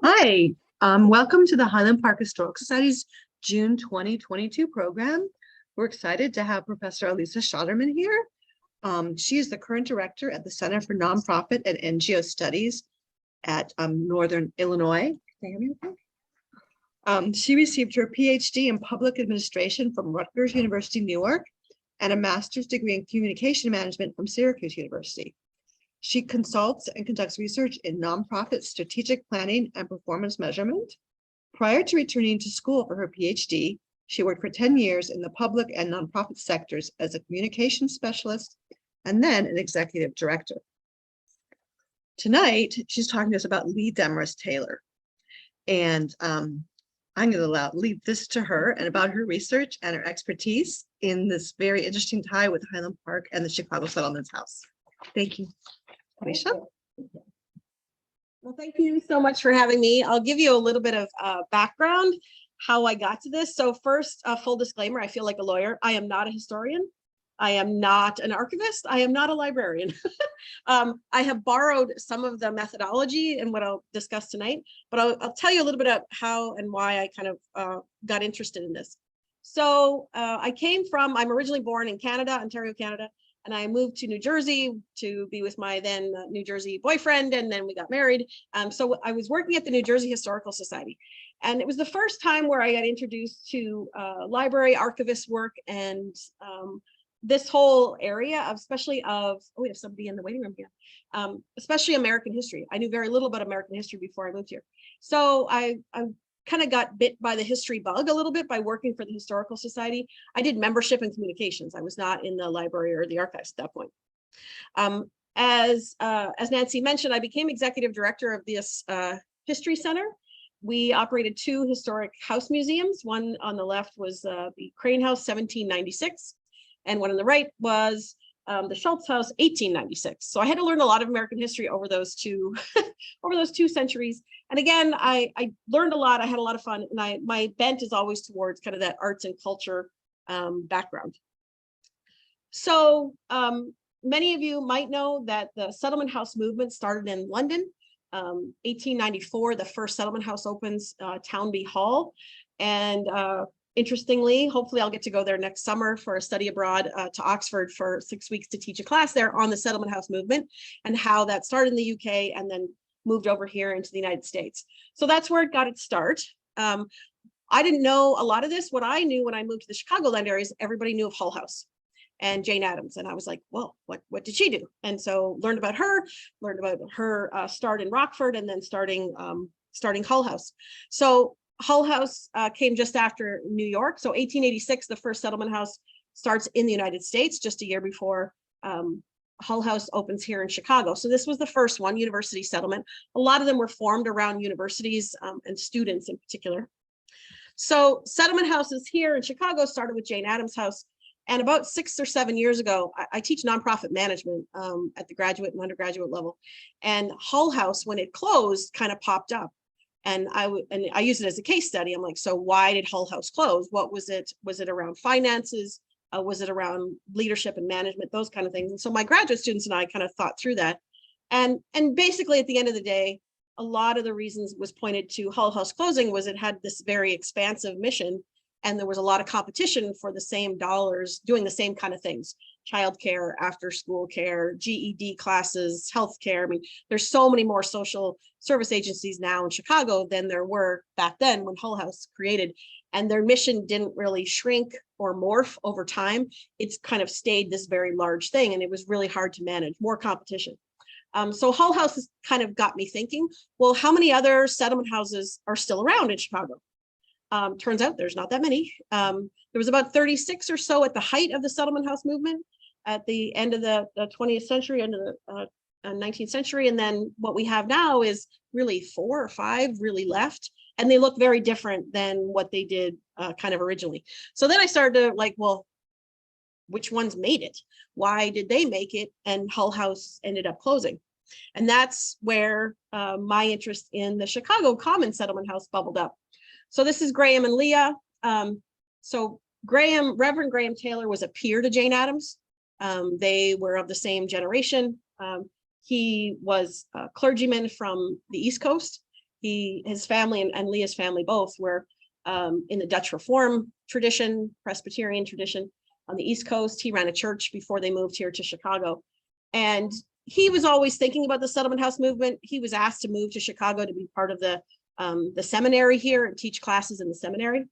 Hi, welcome to the Highland Park Historical Society's June 2022 program. We're excited to have Professor Alicia Schatteman here. She is the current director at the Center for Nonprofit and NGO Studies at Northern Illinois. Can you hear me okay? She received her PhD in Public Administration from Rutgers University, Newark, and a master's degree in Communication Management from Syracuse University. She consults and conducts research in nonprofit strategic planning and performance measurement. Prior to returning to school for her PhD, she worked for 10 years in the public and nonprofit sectors as a communications specialist and then an executive director. Tonight, she's talking to us about Lea Demarest Taylor. And I'm going to leave this to her and about her research and her expertise in this very interesting tie with Highland Park and the Chicago Settlements House. Thank you. Alicia? Well, thank you so much for having me. I'll give you a little bit of background, how I got to this. So first, full disclaimer, I feel like a lawyer. I am not a historian. I am not an archivist. I am not a librarian. I have borrowed some of the methodology and what I'll discuss tonight, but I'll tell you a little bit about how and why I kind of got interested in this. So I'm originally born in Canada, Ontario, Canada. And I moved to New Jersey to be with my then New Jersey boyfriend, and then we got married. So I was working at the New Jersey Historical Society. And it was the first time where I got introduced to library archivist work and this whole area of, we have somebody in the waiting room here, especially American history. I knew very little about American history before I moved here. So I kind of got bit by the history bug a little bit by working for the Historical Society. I did membership and communications. I was not in the library or the archives at that point. As Nancy mentioned, I became executive director of this history center. We operated 2 historic house museums. One on the left was the Crane House, 1796, and one on the right was the Schultz House, 1896. So I had to learn a lot of American history over those two centuries. And again, I learned a lot. I had a lot of fun, and my bent is always towards kind of that arts and culture background. So many of you might know that the settlement house movement started in London. 1894, the first settlement house opens Townby Hall, and interestingly, hopefully I'll get to go there next summer for a study abroad to Oxford for 6 weeks to teach a class there on the settlement house movement and how that started in the UK and then moved over here into the United States. So that's where it got its start. I didn't know a lot of this. What I knew when I moved to the Chicagoland area is everybody knew of Hull House and Jane Addams. And I was like, well, what did she do? And so learned about her start in Rockford and then starting Hull House. So Hull House came just after New York. So 1886, the first settlement house starts in the United States, just a year before Hull House opens here in Chicago. So this was the first one, university settlement. A lot of them were formed around universities and students in particular. So settlement houses here in Chicago started with Jane Addams House. And about 6 or 7 years ago, I teach nonprofit management at the graduate and undergraduate level. And Hull House, when it closed, kind of popped up. And I use it as a case study. I'm like, so why did Hull House close? What was it? Was it around finances? Was it around leadership and management? Those kind of things. And so my graduate students and I kind of thought through that. And basically at the end of the day, a lot of the reasons was pointed to Hull House closing was it had this very expansive mission. And there was a lot of competition for the same dollars doing the same kind of things. Childcare, after school care, GED classes, healthcare. I mean, there's so many more social service agencies now in Chicago than there were back then when Hull House created. And their mission didn't really shrink or morph over time. It's kind of stayed this very large thing, and it was really hard to manage, more competition. So Hull House has kind of got me thinking, well, how many other settlement houses are still around in Chicago? Turns out there's not that many. There was about 36 or so at the height of the settlement house movement at the end of the 20th century, end of the 19th century. And then what we have now is really 4 or 5 really left. And they look very different than what they did kind of originally. So then I started to like, well, which ones made it? Why did they make it? And Hull House ended up closing. And that's where my interest in the Chicago Common Settlement House bubbled up. So this is Graham and Leah. So Reverend Graham Taylor was a peer to Jane Addams. They were of the same generation. He was a clergyman from the East Coast. his family and Leah's family both were in the Dutch Reform tradition, Presbyterian tradition on the East Coast. He ran a church before they moved here to Chicago. And he was always thinking about the settlement house movement. He was asked to move to Chicago to be part of the seminary here and teach classes in the seminary.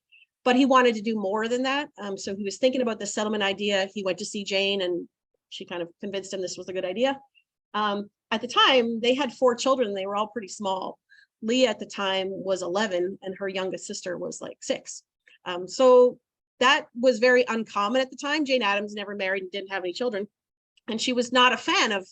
But he wanted to do more than that. So he was thinking about the settlement idea. He went to see Jane and she kind of convinced him this was a good idea. At the time, they had 4 children. They were all pretty small. Leah at the time was 11 and her youngest sister was like 6. So that was very uncommon at the time. Jane Addams never married and didn't have any children. And she was not a fan of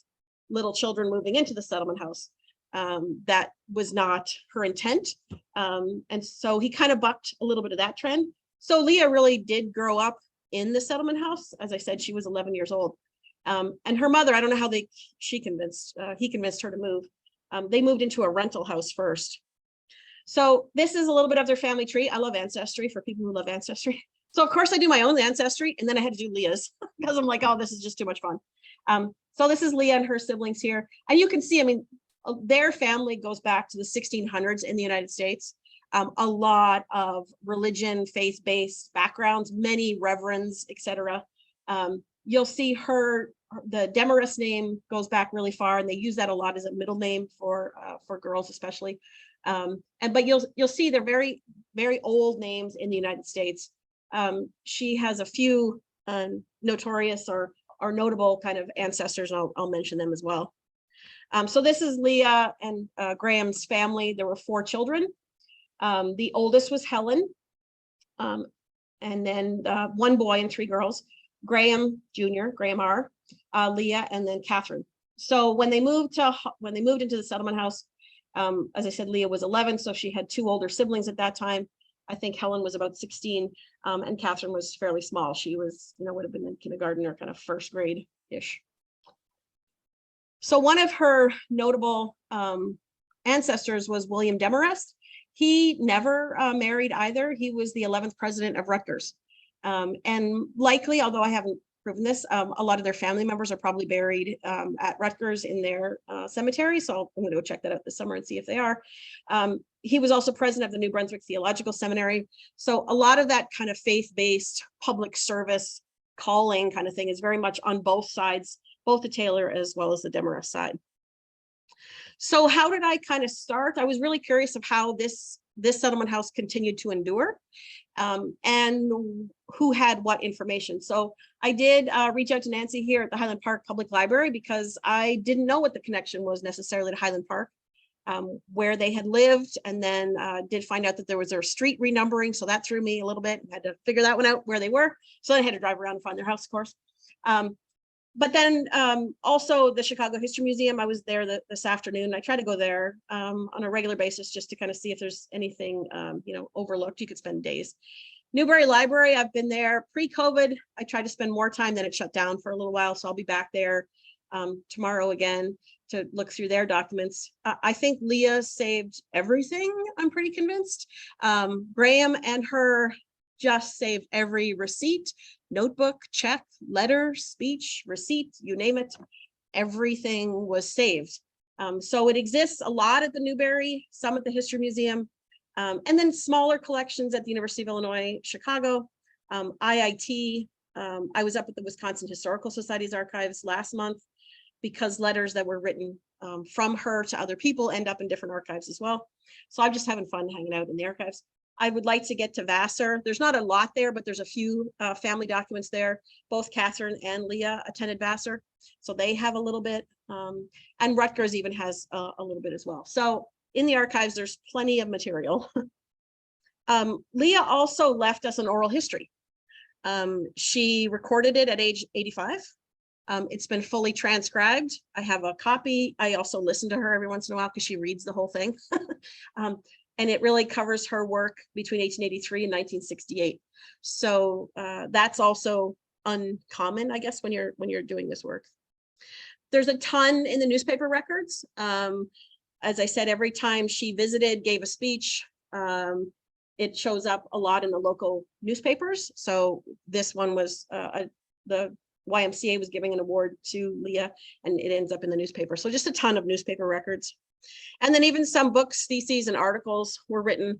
little children moving into the settlement house. That was not her intent. And so he kind of bucked a little bit of that trend. So Leah really did grow up in the settlement house. As I said, she was 11 years old. And her mother, I don't know how he convinced her to move. They moved into a rental house first. So this is a little bit of their family tree. I love ancestry for people who love ancestry. So of course I do my own ancestry and then I had to do Leah's because I'm like, oh, this is just too much fun. So this is Leah and her siblings here. And you can see, I mean, their family goes back to the 1600s in the United States. A lot of religion, faith-based backgrounds, many reverends, etc. You'll see the Demarest name goes back really far, and they use that a lot as a middle name for girls, especially. But you'll see they're very, very old names in the United States. She has a few notorious or notable kind of ancestors, and I'll mention them as well. So this is Leah and Graham's family. There were 4 children. The oldest was Helen, and then 1 boy and 3 girls. Graham Jr., Graham R., Leah, and then Katharine. So when they moved into the settlement house, as I said, Leah was 11, so she had 2 older siblings at that time. I think Helen was about 16, and Katharine was fairly small. She was, would have been in kindergarten or kind of first grade-ish. So one of her notable ancestors was William Demarest. He never married either. He was the 11th president of Rutgers. And likely, although I haven't proven this, a lot of their family members are probably buried at Rutgers in their cemetery. So I'm going to go check that out this summer and see if they are. He was also president of the New Brunswick Theological Seminary. So a lot of that kind of faith-based public service calling kind of thing is very much on both sides, both the Taylor as well as the Demarest side. So how did I kind of start? I was really curious of how this settlement house continued to endure and who had what information. So I did reach out to Nancy here at the Highland Park Public Library because I didn't know what the connection was necessarily to Highland Park, where they had lived, and then did find out that there was their street renumbering. So that threw me a little bit. I had to figure that one out where they were. So then I had to drive around and find their house, of course. But then also the Chicago History Museum, I was there this afternoon. I try to go there on a regular basis just to kind of see if there's anything, overlooked. You could spend days. Newberry Library, I've been there pre-COVID. I tried to spend more time, then it shut down for a little while. So I'll be back there tomorrow again to look through their documents. I think Leah saved everything, I'm pretty convinced. Graham and her just saved every receipt, notebook, check, letter, speech, receipt, you name it. Everything was saved. So it exists a lot at the Newberry, some at the History Museum, and then smaller collections at the University of Illinois, Chicago, IIT. I was up at the Wisconsin Historical Society's archives last month because letters that were written from her to other people end up in different archives as well. So I'm just having fun hanging out in the archives. I would like to get to Vassar. There's not a lot there, but there's a few family documents there. Both Katharine and Leah attended Vassar, so they have a little bit. And Rutgers even has a little bit as well. So in the archives, there's plenty of material. Leah also left us an oral history. She recorded it at age 85. It's been fully transcribed. I have a copy. I also listen to her every once in a while because she reads the whole thing. And it really covers her work between 1883 and 1968. So that's also uncommon, I guess, when you're doing this work. There's a ton in the newspaper records. As I said, every time she visited, gave a speech, it shows up a lot in the local newspapers. So this one was the YMCA was giving an award to Leah, and it ends up in the newspaper. So just a ton of newspaper records. And then even some books, theses, and articles were written,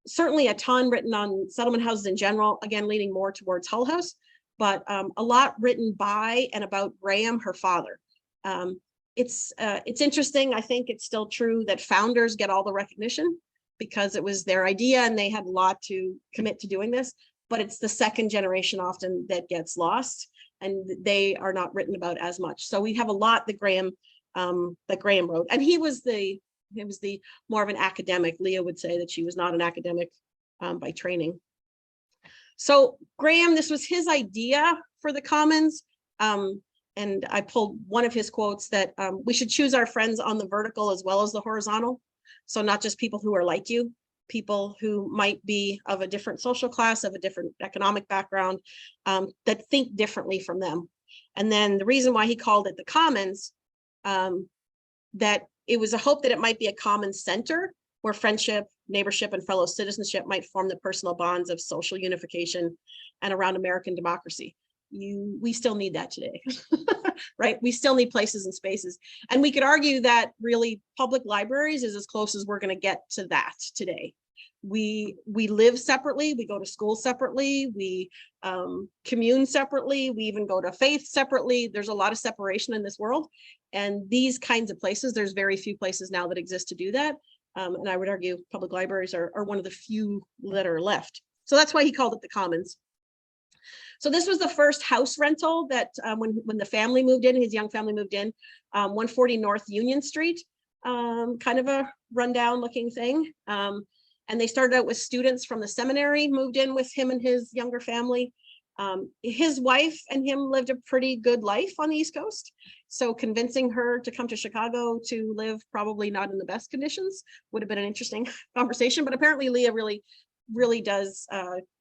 certainly a ton written on settlement houses in general, again, leaning more towards Hull House, but a lot written by and about Graham, her father. It's interesting. I think it's still true that founders get all the recognition because it was their idea and they had a lot to commit to doing this, but it's the second generation often that gets lost and they are not written about as much. So we have a lot that Graham wrote, and he was the more of an academic. Leah would say that she was not an academic by training. So Graham, this was his idea for the Commons. And I pulled one of his quotes that we should choose our friends on the vertical as well as the horizontal. So not just people who are like you, people who might be of a different social class, of a different economic background, that think differently from them. And then the reason why he called it the Commons, that it was a hope that it might be a common center where friendship, neighborship, and fellow citizenship might form the personal bonds of social unification and around American democracy. We still need that today, right? We still need places and spaces. And we could argue that really public libraries is as close as we're going to get to that today. We live separately, we go to school separately, we commune separately, we even go to faith separately. There's a lot of separation in this world. And these kinds of places, there's very few places now that exist to do that. And I would argue public libraries are one of the few that are left. So that's why he called it the Commons. So this was the first house rental that when the family moved in, his young family moved in, 140 North Union Street, kind of a rundown looking thing. And they started out with students from the seminary, moved in with him and his younger family. His wife and him lived a pretty good life on the East Coast. So convincing her to come to Chicago to live probably not in the best conditions would have been an interesting conversation. But apparently Leah really does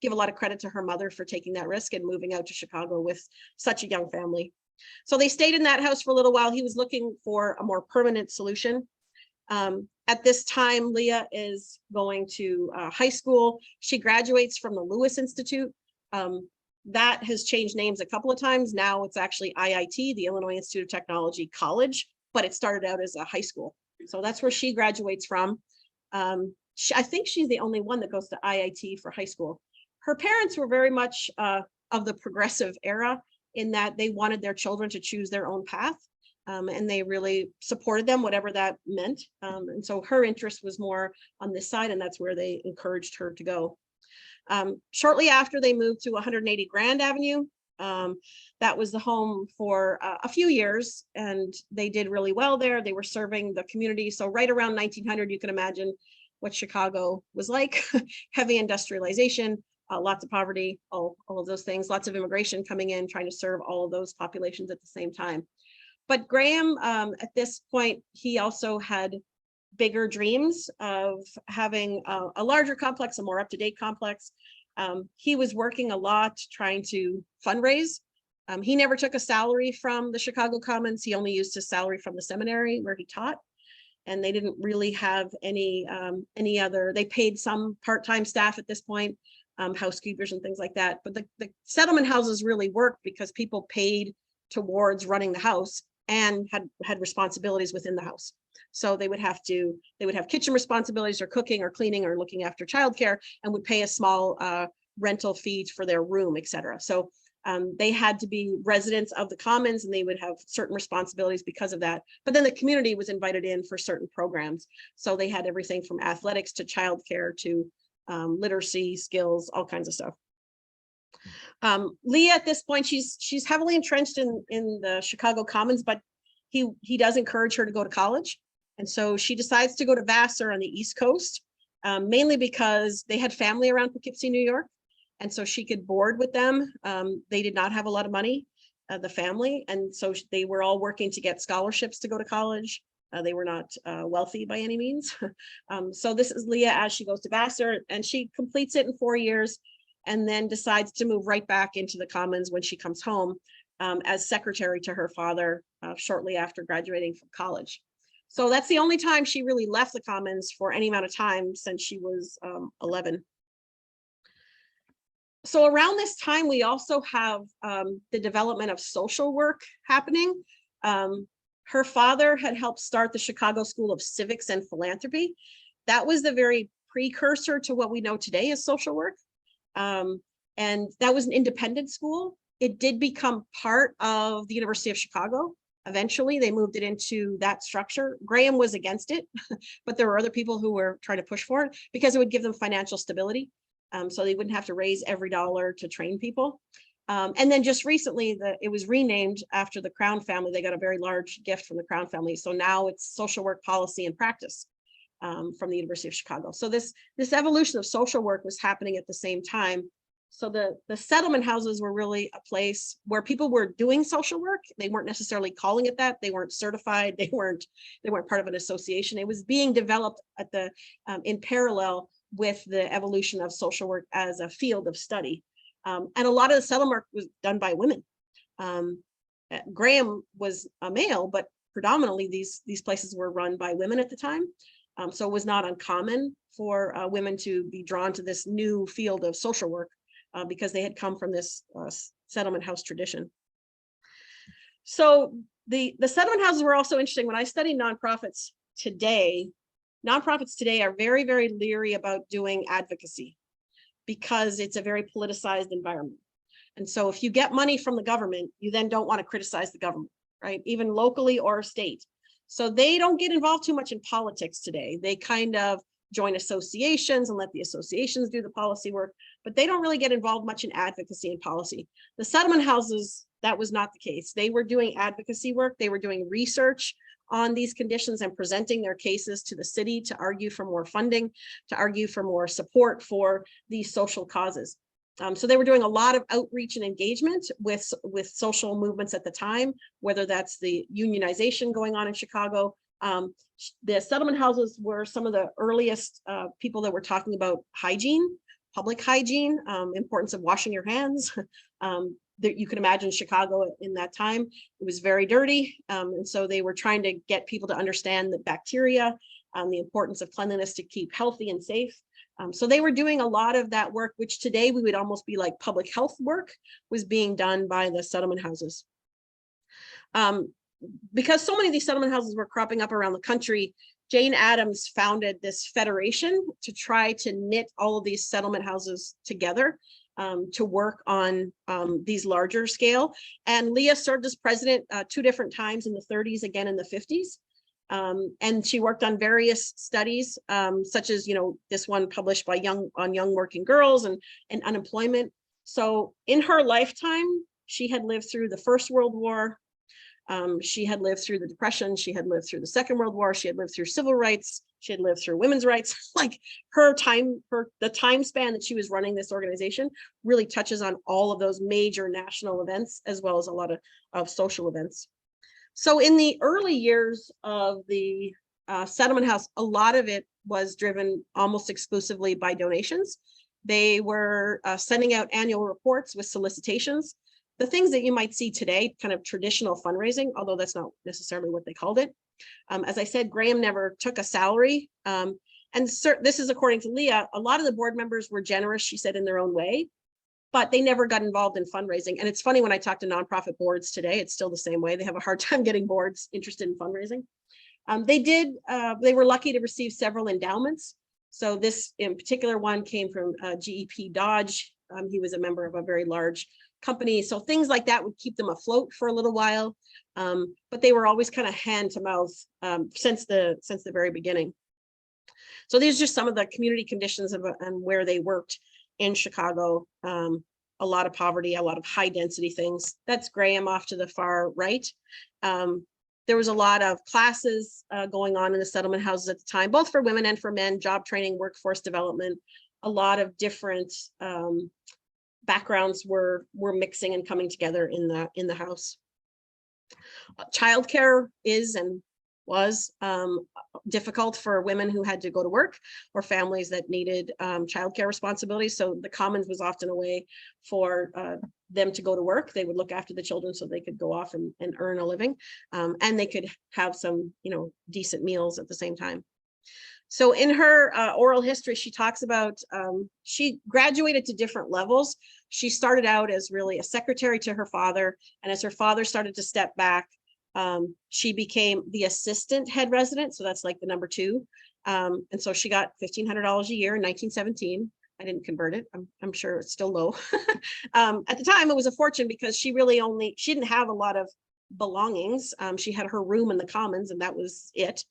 give a lot of credit to her mother for taking that risk and moving out to Chicago with such a young family. So they stayed in that house for a little while. He was looking for a more permanent solution. At this time, Leah is going to high school. She graduates from the Lewis Institute. That has changed names a couple of times. Now it's actually IIT, the Illinois Institute of Technology College, but it started out as a high school. So that's where she graduates from. I think she's the only one that goes to IIT for high school. Her parents were very much of the progressive era in that they wanted their children to choose their own path. And they really supported them, whatever that meant. And so her interest was more on this side, and that's where they encouraged her to go. Shortly after, they moved to 180 Grand Avenue. That was the home for a few years, and they did really well there. They were serving the community. So right around 1900, you can imagine what Chicago was like. Heavy industrialization, lots of poverty, all of those things, lots of immigration coming in, trying to serve all of those populations at the same time. But Graham, at this point, he also had bigger dreams of having a larger complex, a more up-to-date complex. He was working a lot trying to fundraise. He never took a salary from the Chicago Commons. He only used his salary from the seminary where he taught. And they didn't really have any other, they paid some part-time staff at this point, housekeepers and things like that. But the settlement houses really worked because people paid towards running the house and had responsibilities within the house. So they would have kitchen responsibilities or cooking or cleaning or looking after childcare and would pay a small rental fee for their room, etc. So they had to be residents of the Commons and they would have certain responsibilities because of that. But then the community was invited in for certain programs. So they had everything from athletics to childcare to literacy skills, all kinds of stuff. Leah, at this point, she's heavily entrenched in the Chicago Commons, but he does encourage her to go to college. And so she decides to go to Vassar on the East Coast, mainly because they had family around Poughkeepsie, New York. And so she could board with them. They did not have a lot of money, the family. And so they were all working to get scholarships to go to college. They were not wealthy by any means. So this is Leah as she goes to Vassar, and she completes it in 4 years and then decides to move right back into the Commons when she comes home as secretary to her father shortly after graduating from college. So that's the only time she really left the Commons for any amount of time since she was 11. So around this time, we also have the development of social work happening. Her father had helped start the Chicago School of Civics and Philanthropy. That was the very precursor to what we know today as social work. And that was an independent school. It did become part of the University of Chicago. Eventually, they moved it into that structure. Graham was against it, but there were other people who were trying to push for it because it would give them financial stability. So they wouldn't have to raise every dollar to train people. And then just recently, it was renamed after the Crown family. They got a very large gift from the Crown family. So now it's social work policy and practice from the University of Chicago. So this evolution of social work was happening at the same time. So the settlement houses were really a place where people were doing social work. They weren't necessarily calling it that. They weren't certified. They weren't part of an association. It was being developed at the in parallel with the evolution of social work as a field of study. And a lot of the settlement work was done by women. Graham was a male, but predominantly these places were run by women at the time. So it was not uncommon for women to be drawn to this new field of social work because they had come from this settlement house tradition. So the settlement houses were also interesting. When I studied nonprofits today are very, very leery about doing advocacy because it's a very politicized environment. And so if you get money from the government, you then don't want to criticize the government, right? Even locally or state. So they don't get involved too much in politics today. They kind of join associations and let the associations do the policy work, but they don't really get involved much in advocacy and policy. The settlement houses, that was not the case. They were doing advocacy work. They were doing research on these conditions and presenting their cases to the city to argue for more funding, to argue for more support for these social causes. So they were doing a lot of outreach and engagement with social movements at the time, whether that's the unionization going on in Chicago. The settlement houses were some of the earliest people that were talking about hygiene, public hygiene, importance of washing your hands. That you can imagine Chicago in that time, it was very dirty. And so they were trying to get people to understand the bacteria, the importance of cleanliness to keep healthy and safe. So they were doing a lot of that work, which today we would almost be like public health work, was being done by the settlement houses. Because so many of these settlement houses were cropping up around the country, Jane Addams founded this federation to try to knit all of these settlement houses together to work on these larger scale. And Leah served as president 2 different times in the 30s, again in the 50s. And she worked on various studies, such as, this one published by young working girls and unemployment. So in her lifetime, she had lived through the First World War. She had lived through the Depression. She had lived through the Second World War. She had lived through civil rights. She had lived through women's rights. Like the time span that she was running this organization really touches on all of those major national events, as well as a lot of social events. So in the early years of the settlement house, a lot of it was driven almost exclusively by donations. They were sending out annual reports with solicitations. The things that you might see today, kind of traditional fundraising, although that's not necessarily what they called it. As I said, Graham never took a salary. This is according to Leah, a lot of the board members were generous, she said, in their own way, but they never got involved in fundraising. And it's funny, when I talk to nonprofit boards today, it's still the same way. They have a hard time getting boards interested in fundraising. They were lucky to receive several endowments. So this in particular one came from GEP Dodge. He was a member of a very large company. So things like that would keep them afloat for a little while. But they were always kind of hand to mouth since the very beginning. So these are just some of the community conditions and where they worked in Chicago. A lot of poverty, a lot of high density things. That's Graham off to the far right. There was a lot of classes going on in the settlement houses at the time, both for women and for men, job training, workforce development. A lot of different backgrounds were mixing and coming together in the house. Childcare is and was difficult for women who had to go to work or families that needed childcare responsibilities. So the Commons was often a way for them to go to work. They would look after the children so they could go off and earn a living, and they could have some, decent meals at the same time. So in her oral history, she talks about, she graduated to different levels. She started out as really a secretary to her father. And as her father started to step back, she became the assistant head resident. So that's like the number 2. And so she got $1,500 a year in 1917. I didn't convert it. I'm sure it's still low. At the time, it was a fortune because she didn't have a lot of belongings. She had her room in the Commons and that was it.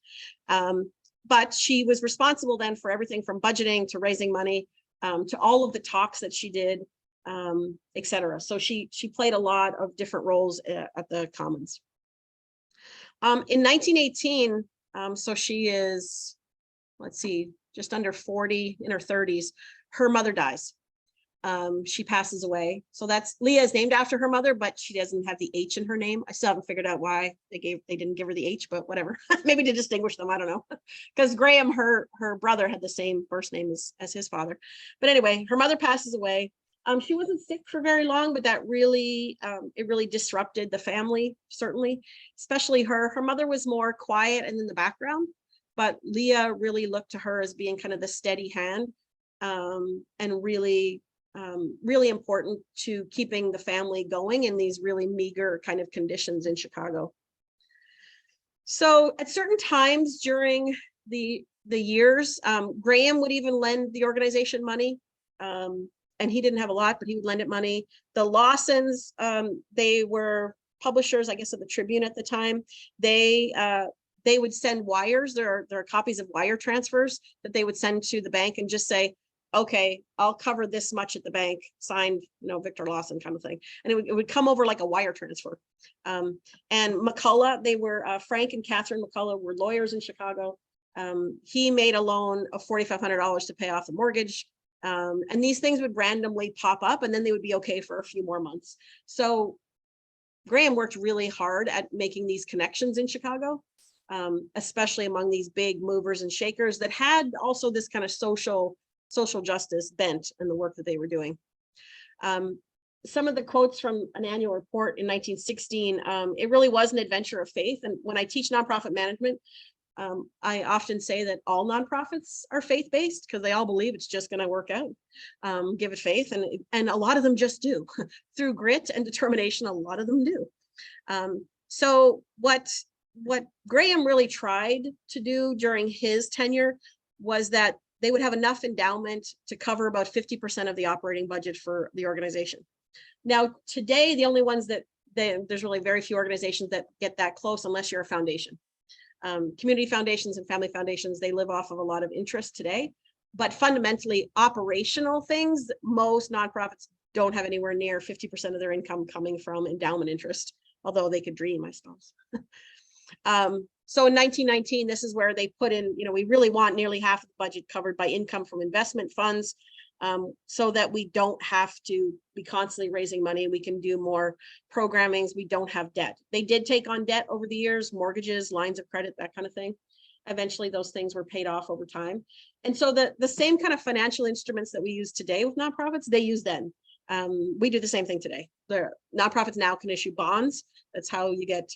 But she was responsible then for everything from budgeting to raising money, to all of the talks that she did, et cetera. So she played a lot of different roles at the Commons. In 1918, so she is, let's see, just under 40, in her 30s, her mother dies. She passes away. So that's, Leah is named after her mother, but she doesn't have the H in her name. I still haven't figured out why they didn't give her the H, but whatever. Maybe to distinguish them, I don't know. Because Graham, her brother, had the same first name as his father. But anyway, her mother passes away. She wasn't sick for very long, but that really, it really disrupted the family, certainly, especially her. Her mother was more quiet and in the background, but Leah really looked to her as being kind of the steady hand, and really important to keeping the family going in these really meager kind of conditions in Chicago. So at certain times during the years, Graham would even lend the organization money, and he didn't have a lot, but he would lend it money. The Lawsons, they were publishers, I guess, of the Tribune at the time. They would send wires. There are copies of wire transfers that they would send to the bank and just say, okay, I'll cover this much at the bank, signed, Victor Lawson kind of thing. And it would come over like a wire transfer. And McCulloch, they were, Frank and Katharine McCulloch were lawyers in Chicago. He made a loan of $4,500 to pay off the mortgage. And these things would randomly pop up and then they would be okay for a few more months. So Graham worked really hard at making these connections in Chicago, especially among these big movers and shakers that had also this kind of social justice bent in the work that they were doing. Some of the quotes from an annual report in 1916, it really was an adventure of faith. And when I teach nonprofit management, I often say that all nonprofits are faith-based because they all believe it's just going to work out. Give it faith, and a lot of them just do. Through grit and determination, a lot of them do. So what Graham really tried to do during his tenure was that they would have enough endowment to cover about 50% of the operating budget for the organization. Now, today, the only ones that there's really very few organizations that get that close unless you're a foundation. Community foundations and family foundations, they live off of a lot of interest today, but fundamentally operational things, most nonprofits don't have anywhere near 50% of their income coming from endowment interest, although they could dream, I suppose. So in 1919, this is where they put in, we really want nearly half of the budget covered by income from investment funds, so that we don't have to be constantly raising money. We can do more programmings. We don't have debt. They did take on debt over the years, mortgages, lines of credit, that kind of thing. Eventually, those things were paid off over time. And so the same kind of financial instruments that we use today with nonprofits, they use then. We do the same thing today. The nonprofits now can issue bonds. That's how you get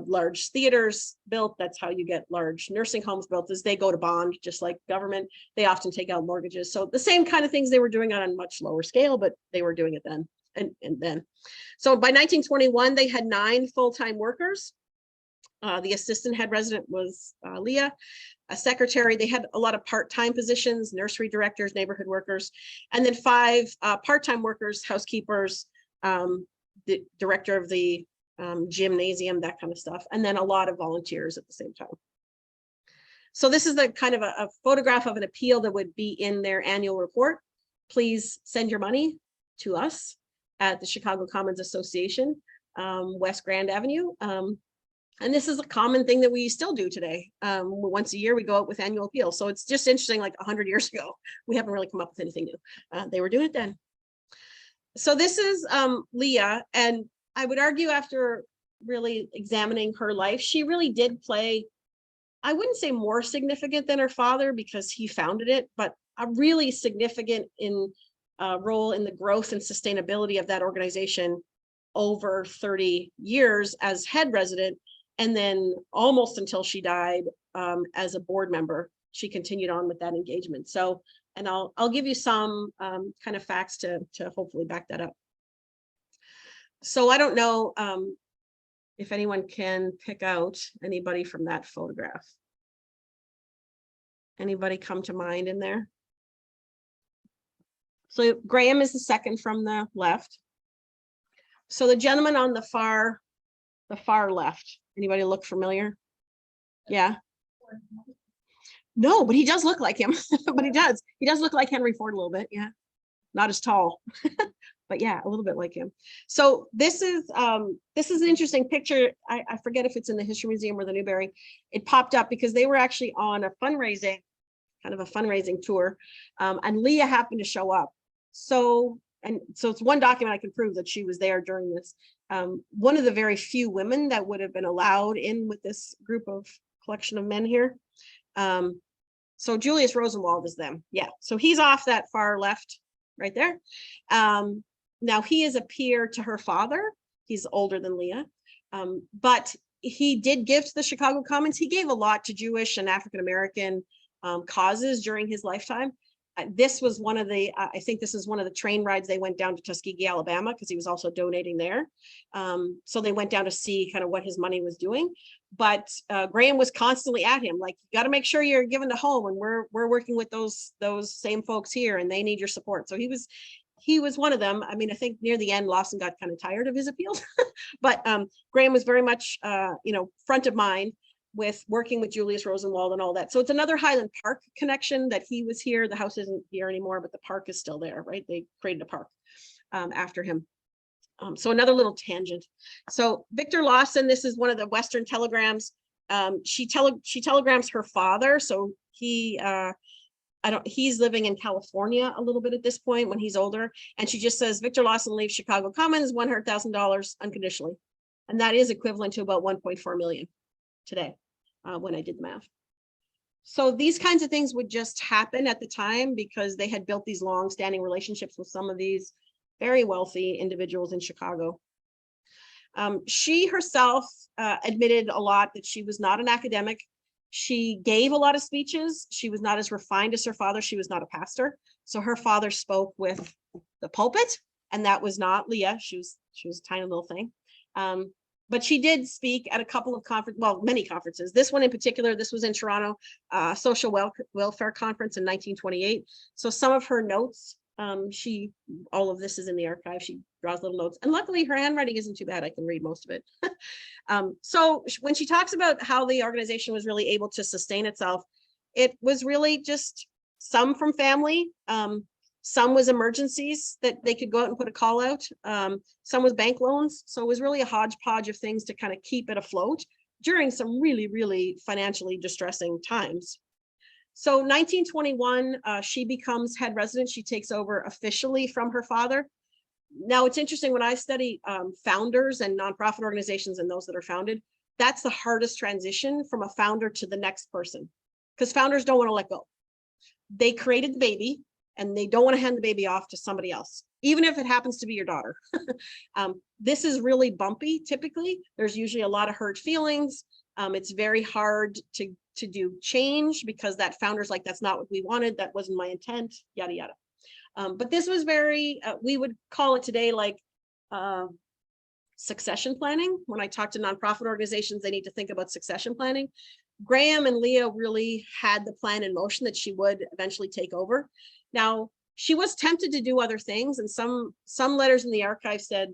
large theaters built. That's how you get large nursing homes built, as they go to bond, just like government. They often take out mortgages. So the same kind of things they were doing on a much lower scale, but they were doing it then and then. So by 1921, they had 9 full-time workers. The assistant head resident was Leah. A secretary, they had a lot of part-time positions, nursery directors, neighborhood workers, and then 5 part-time workers, housekeepers, the director of the gymnasium, that kind of stuff, and then a lot of volunteers at the same time. So this is the kind of a photograph of an appeal that would be in their annual report. Please send your money to us at the Chicago Commons Association, West Grand Avenue. And this is a common thing that we still do today. Once a year, we go out with annual appeals. So it's just interesting, like 100 years ago, we haven't really come up with anything new. They were doing it then. So this is Leah, and I would argue after really examining her life, she really did play, I wouldn't say more significant than her father because he founded it, but a really significant role in the growth and sustainability of that organization over 30 years as head resident, and then almost until she died as a board member. she continued on with that engagement. So, and I'll give you some kind of facts to hopefully back that up. So I don't know if anyone can pick out anybody from that photograph. Anybody come to mind in there? So Graham is the second from the left. So the gentleman on the far left, anybody look familiar? Yeah. No, but he does look like him. But he does look like Henry Ford a little bit. Yeah. Not as tall, but yeah, a little bit like him. So this is an interesting picture. I forget if it's in the History Museum or the Newberry. It popped up because they were actually on a fundraising tour, and Leah happened to show up. So it's one document I can prove that she was there during this. One of the very few women that would have been allowed in with this group of collection of men here. So Julius Rosenwald is them. Yeah, so he's off that far left right there. Now he is a peer to her father. He's older than Leah, but he did give to the Chicago Commons. He gave a lot to Jewish and African-American causes during his lifetime. This was one of the, I think this is one of the train rides. They went down to Tuskegee, Alabama, because he was also donating there. So they went down to see kind of what his money was doing. But Graham was constantly at him, like, you got to make sure you're given to home, and we're working with those same folks here, and they need your support. So he was one of them. I mean, I think near the end, Lawson got kind of tired of his appeals, but Graham was very much, front of mind with working with Julius Rosenwald and all that. So it's another Highland Park connection that he was here. The house isn't here anymore, but the park is still there, right? They created a park after him. So another little tangent. So Victor Lawson, this is one of the Western telegrams. She telegrams her father. So he's living in California a little bit at this point when he's older. And she just says, Victor Lawson leaves Chicago Commons, $100,000 unconditionally. And that is equivalent to about 1.4 million today. When I did the math. So these kinds of things would just happen at the time because they had built these long-standing relationships with some of these very wealthy individuals in Chicago. She herself admitted a lot that she was not an academic. She gave a lot of speeches. She was not as refined as her father. She was not a pastor. So her father spoke with the pulpit, and that was not Leah. She was a tiny little thing. But she did speak at a couple of many conferences. This one in particular, this was in Toronto, Social Welfare Conference in 1928. So some of her notes, all of this is in the archive. She draws little notes, and luckily her handwriting isn't too bad. I can read most of it. So when she talks about how the organization was really able to sustain itself, it was really just some from family. Some was emergencies that they could go out and put a call out. Some was bank loans. So it was really a hodgepodge of things to kind of keep it afloat during some really, really financially distressing times. So 1921, she becomes head resident. She takes over officially from her father. Now it's interesting, when I study founders and nonprofit organizations and those that are founded, that's the hardest transition from a founder to the next person, because founders don't want to let go. They created the baby, and they don't want to hand the baby off to somebody else, even if it happens to be your daughter. This is really bumpy. Typically, there's usually a lot of hurt feelings. It's very hard to do change because that founder's like, that's not what we wanted. That wasn't my intent, yada, yada. But this was very, we would call it today like succession planning. When I talk to nonprofit organizations, they need to think about succession planning. Graham and Leah really had the plan in motion that she would eventually take over. Now, she was tempted to do other things, and some letters in the archive said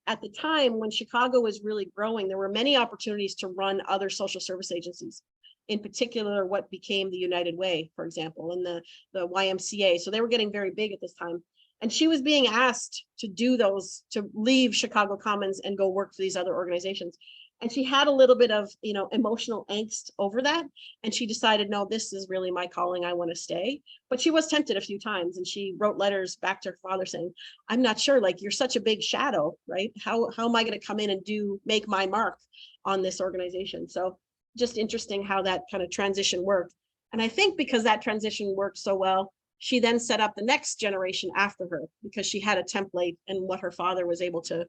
at the time when Chicago was really growing, there were many opportunities to run other social service agencies, in particular what became the United Way, for example, and the YMCA. So they were getting very big at this time. And she was being asked to do those, to leave Chicago Commons and go work for these other organizations. And she had a little bit of, emotional angst over that. And she decided, no, this is really my calling. I want to stay. But she was tempted a few times, and she wrote letters back to her father saying, I'm not sure, like, you're such a big shadow, right? How am I going to come in and make my mark on this organization? So just interesting how that kind of transition worked. And I think because that transition worked so well, she then set up the next generation after her, because she had a template and what her father was able to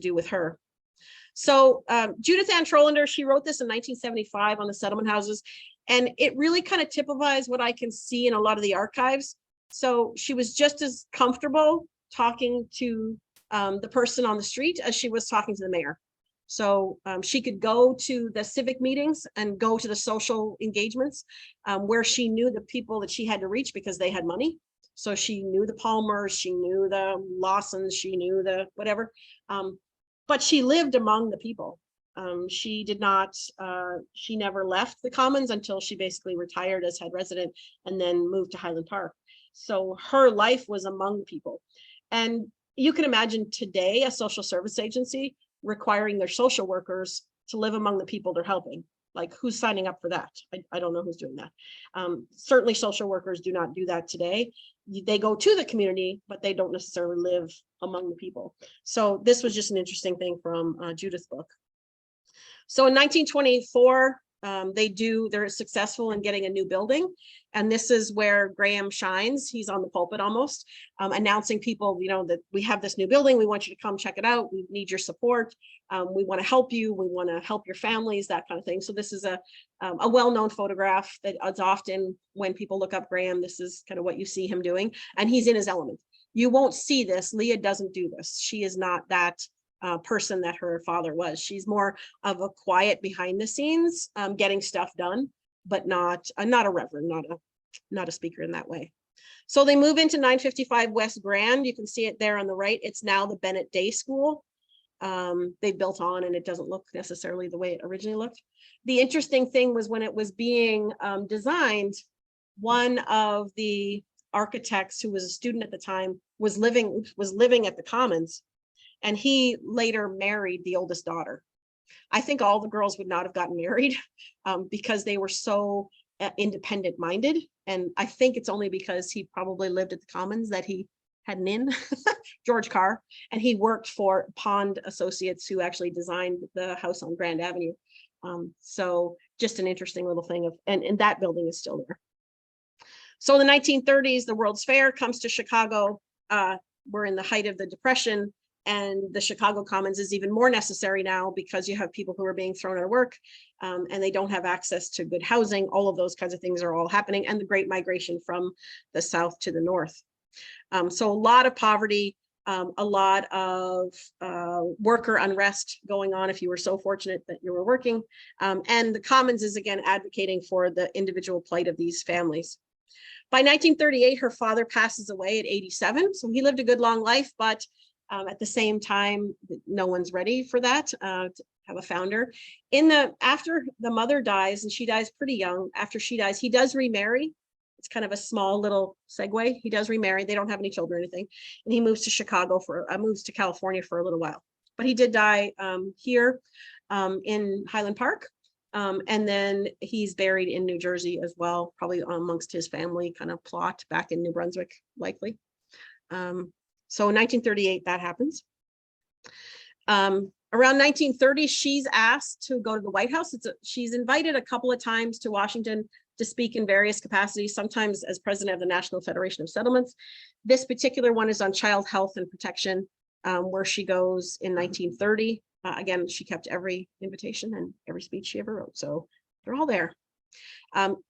do with her. So Judith Ann Trolander, she wrote this in 1975 on the settlement houses. And it really kind of typifies what I can see in a lot of the archives. So she was just as comfortable talking to the person on the street as she was talking to the mayor. So she could go to the civic meetings and go to the social engagements where she knew the people that she had to reach because they had money. So she knew the Palmers, she knew the Lawsons, she knew the whatever. But she lived among the people. She did not, she never left the Commons until she basically retired as head resident and then moved to Highland Park. So her life was among people. And you can imagine today a social service agency requiring their social workers to live among the people they're helping. Like, who's signing up for that? I don't know who's doing that. Certainly social workers do not do that today. They go to the community, but they don't necessarily live among the people. So this was just an interesting thing from Judith's book. So in 1924, they're successful in getting a new building. And this is where Graham shines. He's on the pulpit almost, announcing people, you know, that we have this new building. We want you to come check it out. We need your support. We want to help you. We want to help your families, that kind of thing. So this is a well-known photograph that is often when people look up Graham, this is kind of what you see him doing. And he's in his element. You won't see this. Leah doesn't do this. She is not that person that her father was. She's more of a quiet behind the scenes, getting stuff done, but not a reverend, not a speaker in that way. So they move into 955 West Grand. You can see it there on the right. It's now the Bennett Day School. They built on, and it doesn't look necessarily the way it originally looked. The interesting thing was when it was being designed, one of the architects who was a student at the time was living at the Commons. And he later married the oldest daughter. I think all the girls would not have gotten married because they were so independent minded. And I think it's only because he probably lived at the Commons that he had an in, George Carr, and he worked for Pond Associates, who actually designed the house on Grand Avenue. So just an interesting little thing and that building is still there. So in the 1930s, the World's Fair comes to Chicago. We're in the height of the Depression. And the Chicago Commons is even more necessary now because you have people who are being thrown out of work and they don't have access to good housing. All of those kinds of things are all happening, and the great migration from the South to the North. So a lot of poverty, a lot of worker unrest going on if you were so fortunate that you were working. And the Commons is again advocating for the individual plight of these families. By 1938, her father passes away at 87. So he lived a good long life, but at the same time, no one's ready for that, to have a founder. After the mother dies, and she dies pretty young, after she dies, he does remarry. It's kind of a small little segue. He does remarry. They don't have any children or anything. And he moves to moves to California for a little while. But he did die here in Highland Park. And then he's buried in New Jersey as well, probably amongst his family kind of plot back in New Brunswick, likely. So in 1938, that happens. Around 1930, she's asked to go to the White House. She's invited a couple of times to Washington to speak in various capacities, sometimes as president of the National Federation of Settlements. This particular one is on child health and protection, where she goes in 1930. Again, she kept every invitation and every speech she ever wrote, so they're all there.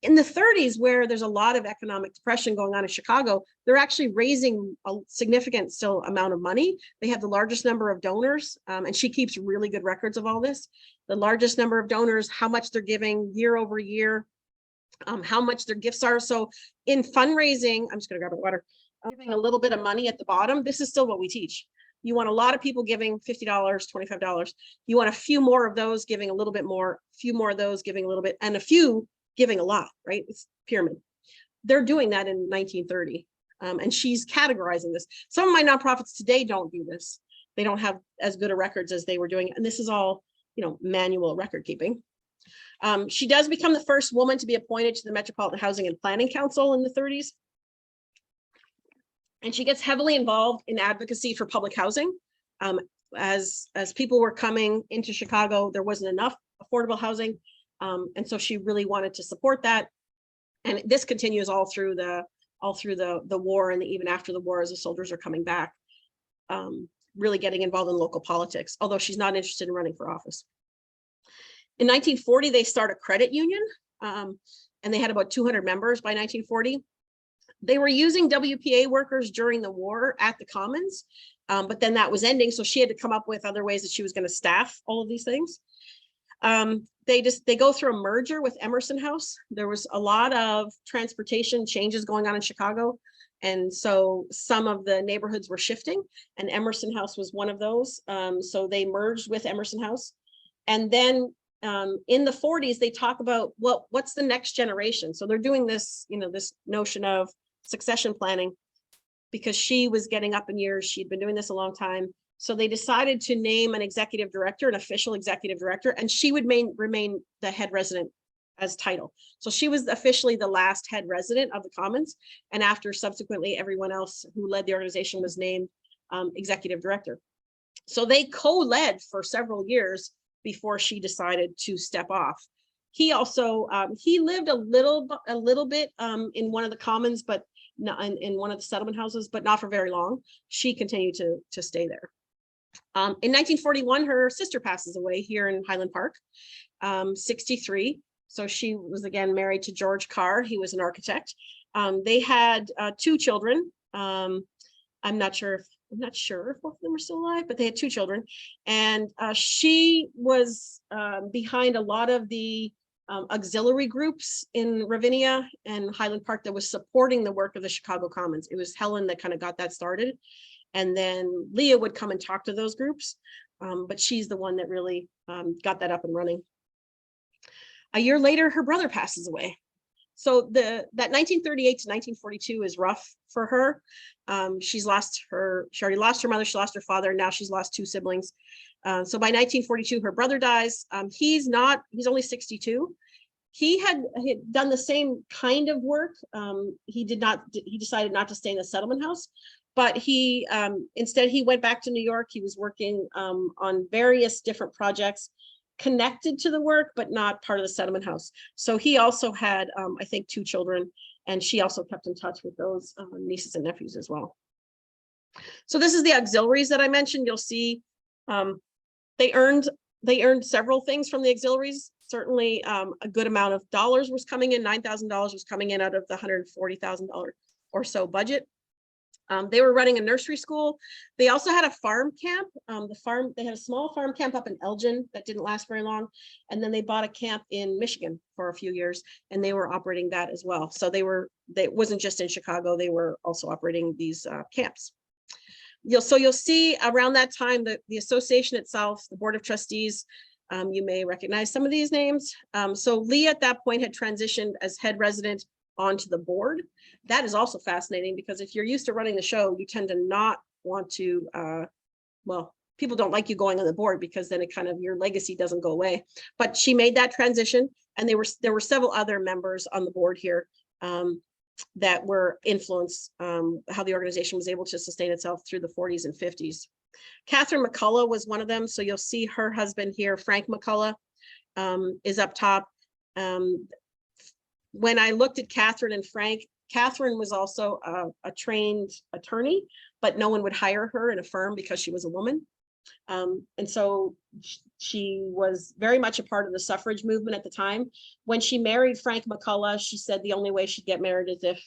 In the 30s, where there's a lot of economic depression going on in Chicago, they're actually raising a significant still amount of money. They have the largest number of donors, and she keeps really good records of all this. The largest number of donors, how much they're giving year over year, how much their gifts are. So in fundraising, I'm just going to grab a water, giving a little bit of money at the bottom. This is still what we teach. You want a lot of people giving $50, $25. You want a few more of those giving a little bit more, a few more of those giving a little bit, and a few giving a lot, right? It's pyramid. They're doing that in 1930. And she's categorizing this. Some of my nonprofits today don't do this. They don't have as good a records as they were doing. And this is all, manual record keeping. She does become the first woman to be appointed to the Metropolitan Housing and Planning Council in the 30s. And she gets heavily involved in advocacy for public housing. As people were coming into Chicago, there wasn't enough affordable housing. And so she really wanted to support that. And this continues all through the war and even after the war as the soldiers are coming back, really getting involved in local politics, although she's not interested in running for office. In 1940, they start a credit union. and they had about 200 members by 1940. They were using WPA workers during the war at the Commons, but then that was ending, so she had to come up with other ways that she was going to staff all of these things. They go through a merger with Emerson House. There was a lot of transportation changes going on in Chicago, and so some of the neighborhoods were shifting, and Emerson House was one of those. So they merged with Emerson House, and then in the 40s they talk about what's the next generation. So they're doing this, this notion of succession planning, because she was getting up in years. She'd been doing this a long time. So they decided to name an executive director, an official executive director, and she would remain the head resident as title. So she was officially the last head resident of the Commons. And after subsequently everyone else who led the organization was named executive director. So they co-led for several years before she decided to step off. He also, he lived a little bit in one of the Commons, but not in one of the settlement houses, but not for very long. She continued to stay there. In 1941, her sister passes away here in Highland Park, 63. So she was again married to George Carr. He was an architect. They had 2 children. I'm not sure if both of them are still alive, but they had 2 children. And she was behind a lot of the auxiliary groups in Ravinia and Highland Park that was supporting the work of the Chicago Commons. It was Helen that kind of got that started. And then Leah would come and talk to those groups, but she's the one that really got that up and running. A year later, her brother passes away. So that 1938 to 1942 is rough for her. She already lost her mother, she lost her father, and now she's lost 2 siblings. So by 1942, her brother dies. He's only 62. He had done the same kind of work. He decided not to stay in the settlement house, but instead he went back to New York. He was working on various different projects connected to the work, but not part of the settlement house. So he also had, I think, 2 children, and she also kept in touch with those nieces and nephews as well. So this is the auxiliaries that I mentioned. You'll see they earned several things from the auxiliaries. Certainly a good amount of dollars was coming in. $9,000 was coming in out of the $140,000 or so budget. They were running a nursery school. They also had a farm camp. They had a small farm camp up in Elgin that didn't last very long. And then they bought a camp in Michigan for a few years, and they were operating that as well. So it wasn't just in Chicago, they were also operating these camps. You'll see around that time the association itself, the Board of Trustees, you may recognize some of these names. So Leah at that point had transitioned as head resident onto the board. That is also fascinating, because if you're used to running the show, you tend to not want to, people don't like you going on the board, because then your legacy doesn't go away. But she made that transition, and there were several other members on the board here that were influenced how the organization was able to sustain itself through the 40s and 50s. Katharine McCulloch was one of them. So you'll see her husband here, Frank McCulloch, is up top. When I looked at Katharine and Frank, Katharine was also a trained attorney, but no one would hire her in a firm because she was a woman. And so she was very much a part of the suffrage movement at the time. When she married Frank McCulloch, she said the only way she'd get married is if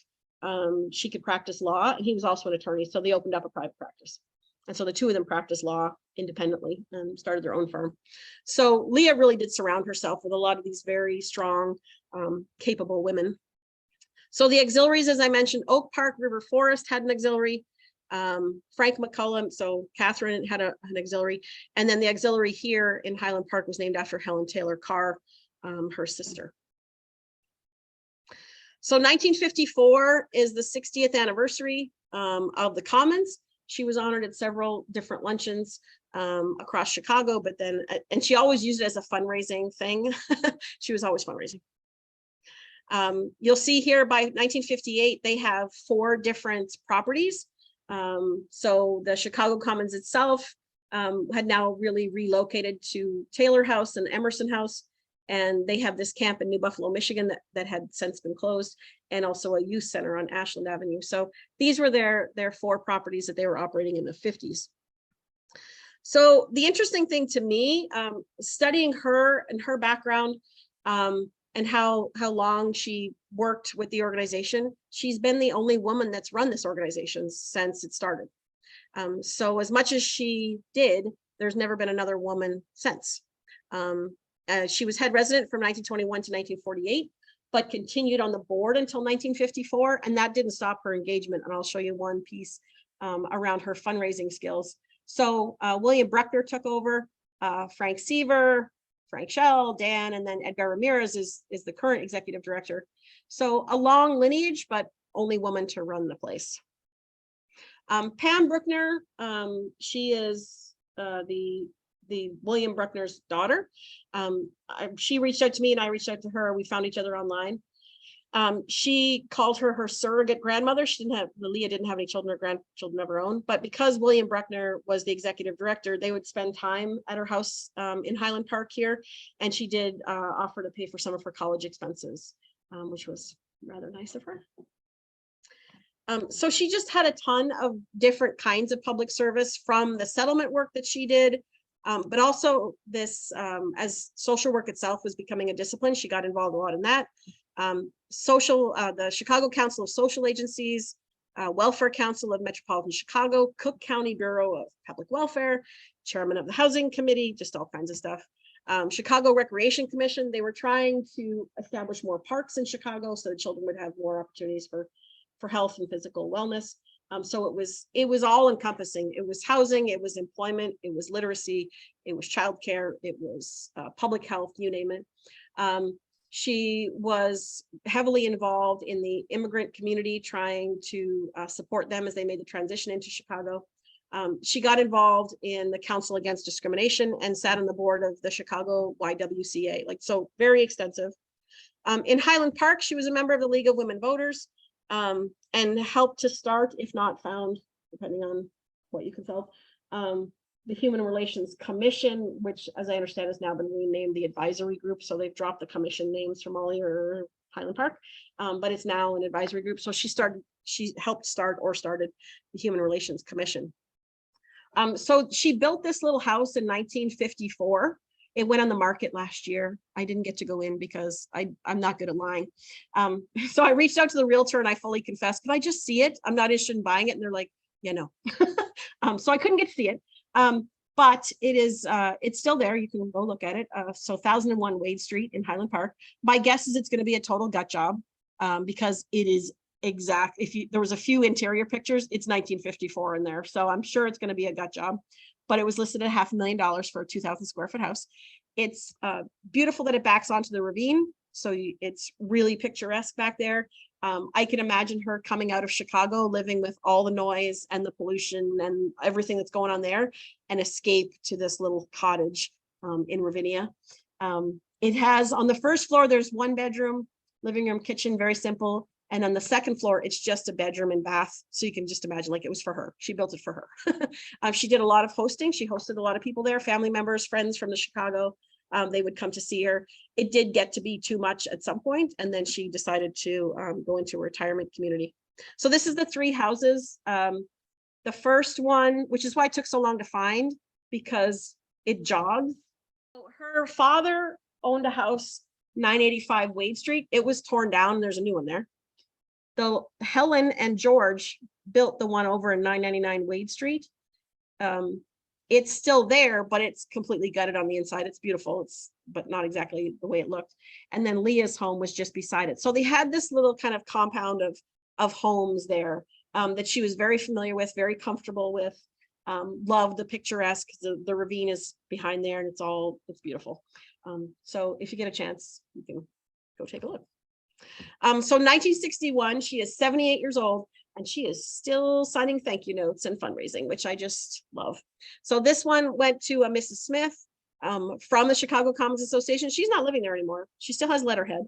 she could practice law. And he was also an attorney, so they opened up a private practice. And so the 2 of them practiced law independently and started their own firm. So Leah really did surround herself with a lot of these very strong, capable women. So the auxiliaries, as I mentioned, Oak Park River Forest had an auxiliary. Frank McCulloch, so Katharine had an auxiliary. And then the auxiliary here in Highland Park was named after Helen Taylor Carr, her sister. So 1954 is the 60th anniversary of the Commons. She was honored at several different luncheons across Chicago, but then, and she always used it as a fundraising thing. She was always fundraising. You'll see here by 1958, they have 4 different properties. So the Chicago Commons itself had now really relocated to Taylor House and Emerson House. And they have this camp in New Buffalo, Michigan that had since been closed, and also a youth center on Ashland Avenue. So these were their 4 properties that they were operating in the 50s. So the interesting thing to me, studying her and her background, and and how long she worked with the organization. She's been the only woman that's run this organization since it started. So as much as she did, there's never been another woman since. She was head resident from 1921 to 1948, but continued on the board until 1954, and that didn't stop her engagement. And I'll show you one piece around her fundraising skills. So William Bruckner took over, Frank Seaver, Frank Schell, Dan, and then Edgar Ramirez is the current executive director. So a long lineage, but only woman to run the place. Pam Bruckner, she is the William Bruckner's daughter. She reached out to me and I reached out to her. We found each other online. She called her surrogate grandmother. Leah didn't have any children or grandchildren of her own, but because William Bruckner was the executive director, they would spend time at her house in Highland Park here. And she did offer to pay for some of her college expenses, which was rather nice of her. So she just had a ton of different kinds of public service, from the settlement work that she did, but also this, as social work itself was becoming a discipline, she got involved a lot in that. The Chicago Council of Social Agencies, Welfare Council of Metropolitan Chicago, Cook County Bureau of Public Welfare, chairman of the Housing Committee, just all kinds of stuff. Chicago Recreation Commission, they were trying to establish more parks in Chicago so that children would have more opportunities for health and physical wellness. So it was all encompassing. It was housing, it was employment, it was literacy, it was childcare, it was public health, you name it. She was heavily involved in the immigrant community, trying to support them as they made the transition into Chicago. She got involved in the Council Against Discrimination and sat on the board of the Chicago YWCA, so very extensive. In Highland Park, she was a member of the League of Women Voters, and helped to start, if not found, depending on what you can tell, the Human Relations Commission, which, as I understand, has now been renamed the Advisory Group. So they've dropped the commission names from all your Highland Park, but it's now an advisory group. So she helped start or started the Human Relations Commission. So she built this little house in 1954. It went on the market last year. I didn't get to go in because I'm not good at lying. So I reached out to the realtor and I fully confessed, can I just see it? I'm not interested in buying it. And they're like, yeah, no. So I couldn't get to see it. But it is, it's still there. You can go look at it. So 1001 Wade Street in Highland Park. My guess is it's going to be a total gut job, because it is exact. There was a few interior pictures, it's 1954 in there. So I'm sure it's going to be a gut job. But it was listed at $500,000 for a 2,000 square foot house. It's beautiful that it backs onto the ravine. So it's really picturesque back there. I can imagine her coming out of Chicago, living with all the noise and the pollution and everything that's going on there, and escape to this little cottage in Ravinia. It has, on the first floor, there's one bedroom, living room, kitchen, very simple. And on the second floor, it's just a bedroom and bath. So you can just imagine, like, it was for her. She built it for her. She did a lot of hosting. She hosted a lot of people there, family members, friends from the Chicago. They would come to see her. It did get to be too much at some point, and then she decided to go into a retirement community. So this is the three houses. The first one, which is why it took so long to find, because it jogs. Her father owned a house, 985 Wade Street. It was torn down. There's a new one there. So Helen and George built the one over in 999 Wade Street. It's still there, but it's completely gutted on the inside. It's beautiful, but not exactly the way it looked. And then Leah's home was just beside it. So they had this little kind of compound of homes there that she was very familiar with, very comfortable with. Loved the picturesque. The ravine is behind there, and it's beautiful. So if you get a chance, you can go take a look. So 1961, she is 78 years old, and she is still signing thank you notes and fundraising, which I just love. So this one went to Mrs. Smith from the Chicago Commons Association. She's not living there anymore. She still has letterhead.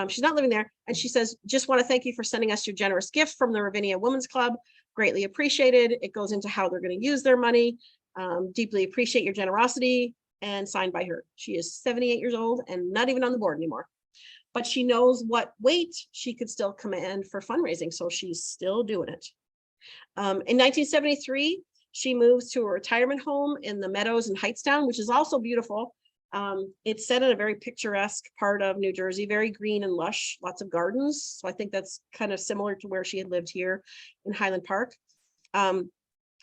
She's not living there. And she says, just want to thank you for sending us your generous gift from the Ravinia Women's Club. Greatly appreciated. It goes into how they're going to use their money. Deeply appreciate your generosity, and signed by her. She is 78 years old and not even on the board anymore. But she knows what weight she could still command for fundraising, so she's still doing it. In 1973, she moves to a retirement home in the Meadows in Heightstown, which is also beautiful. It's set in a very picturesque part of New Jersey, very green and lush, lots of gardens. So I think that's kind of similar to where she had lived here in Highland Park.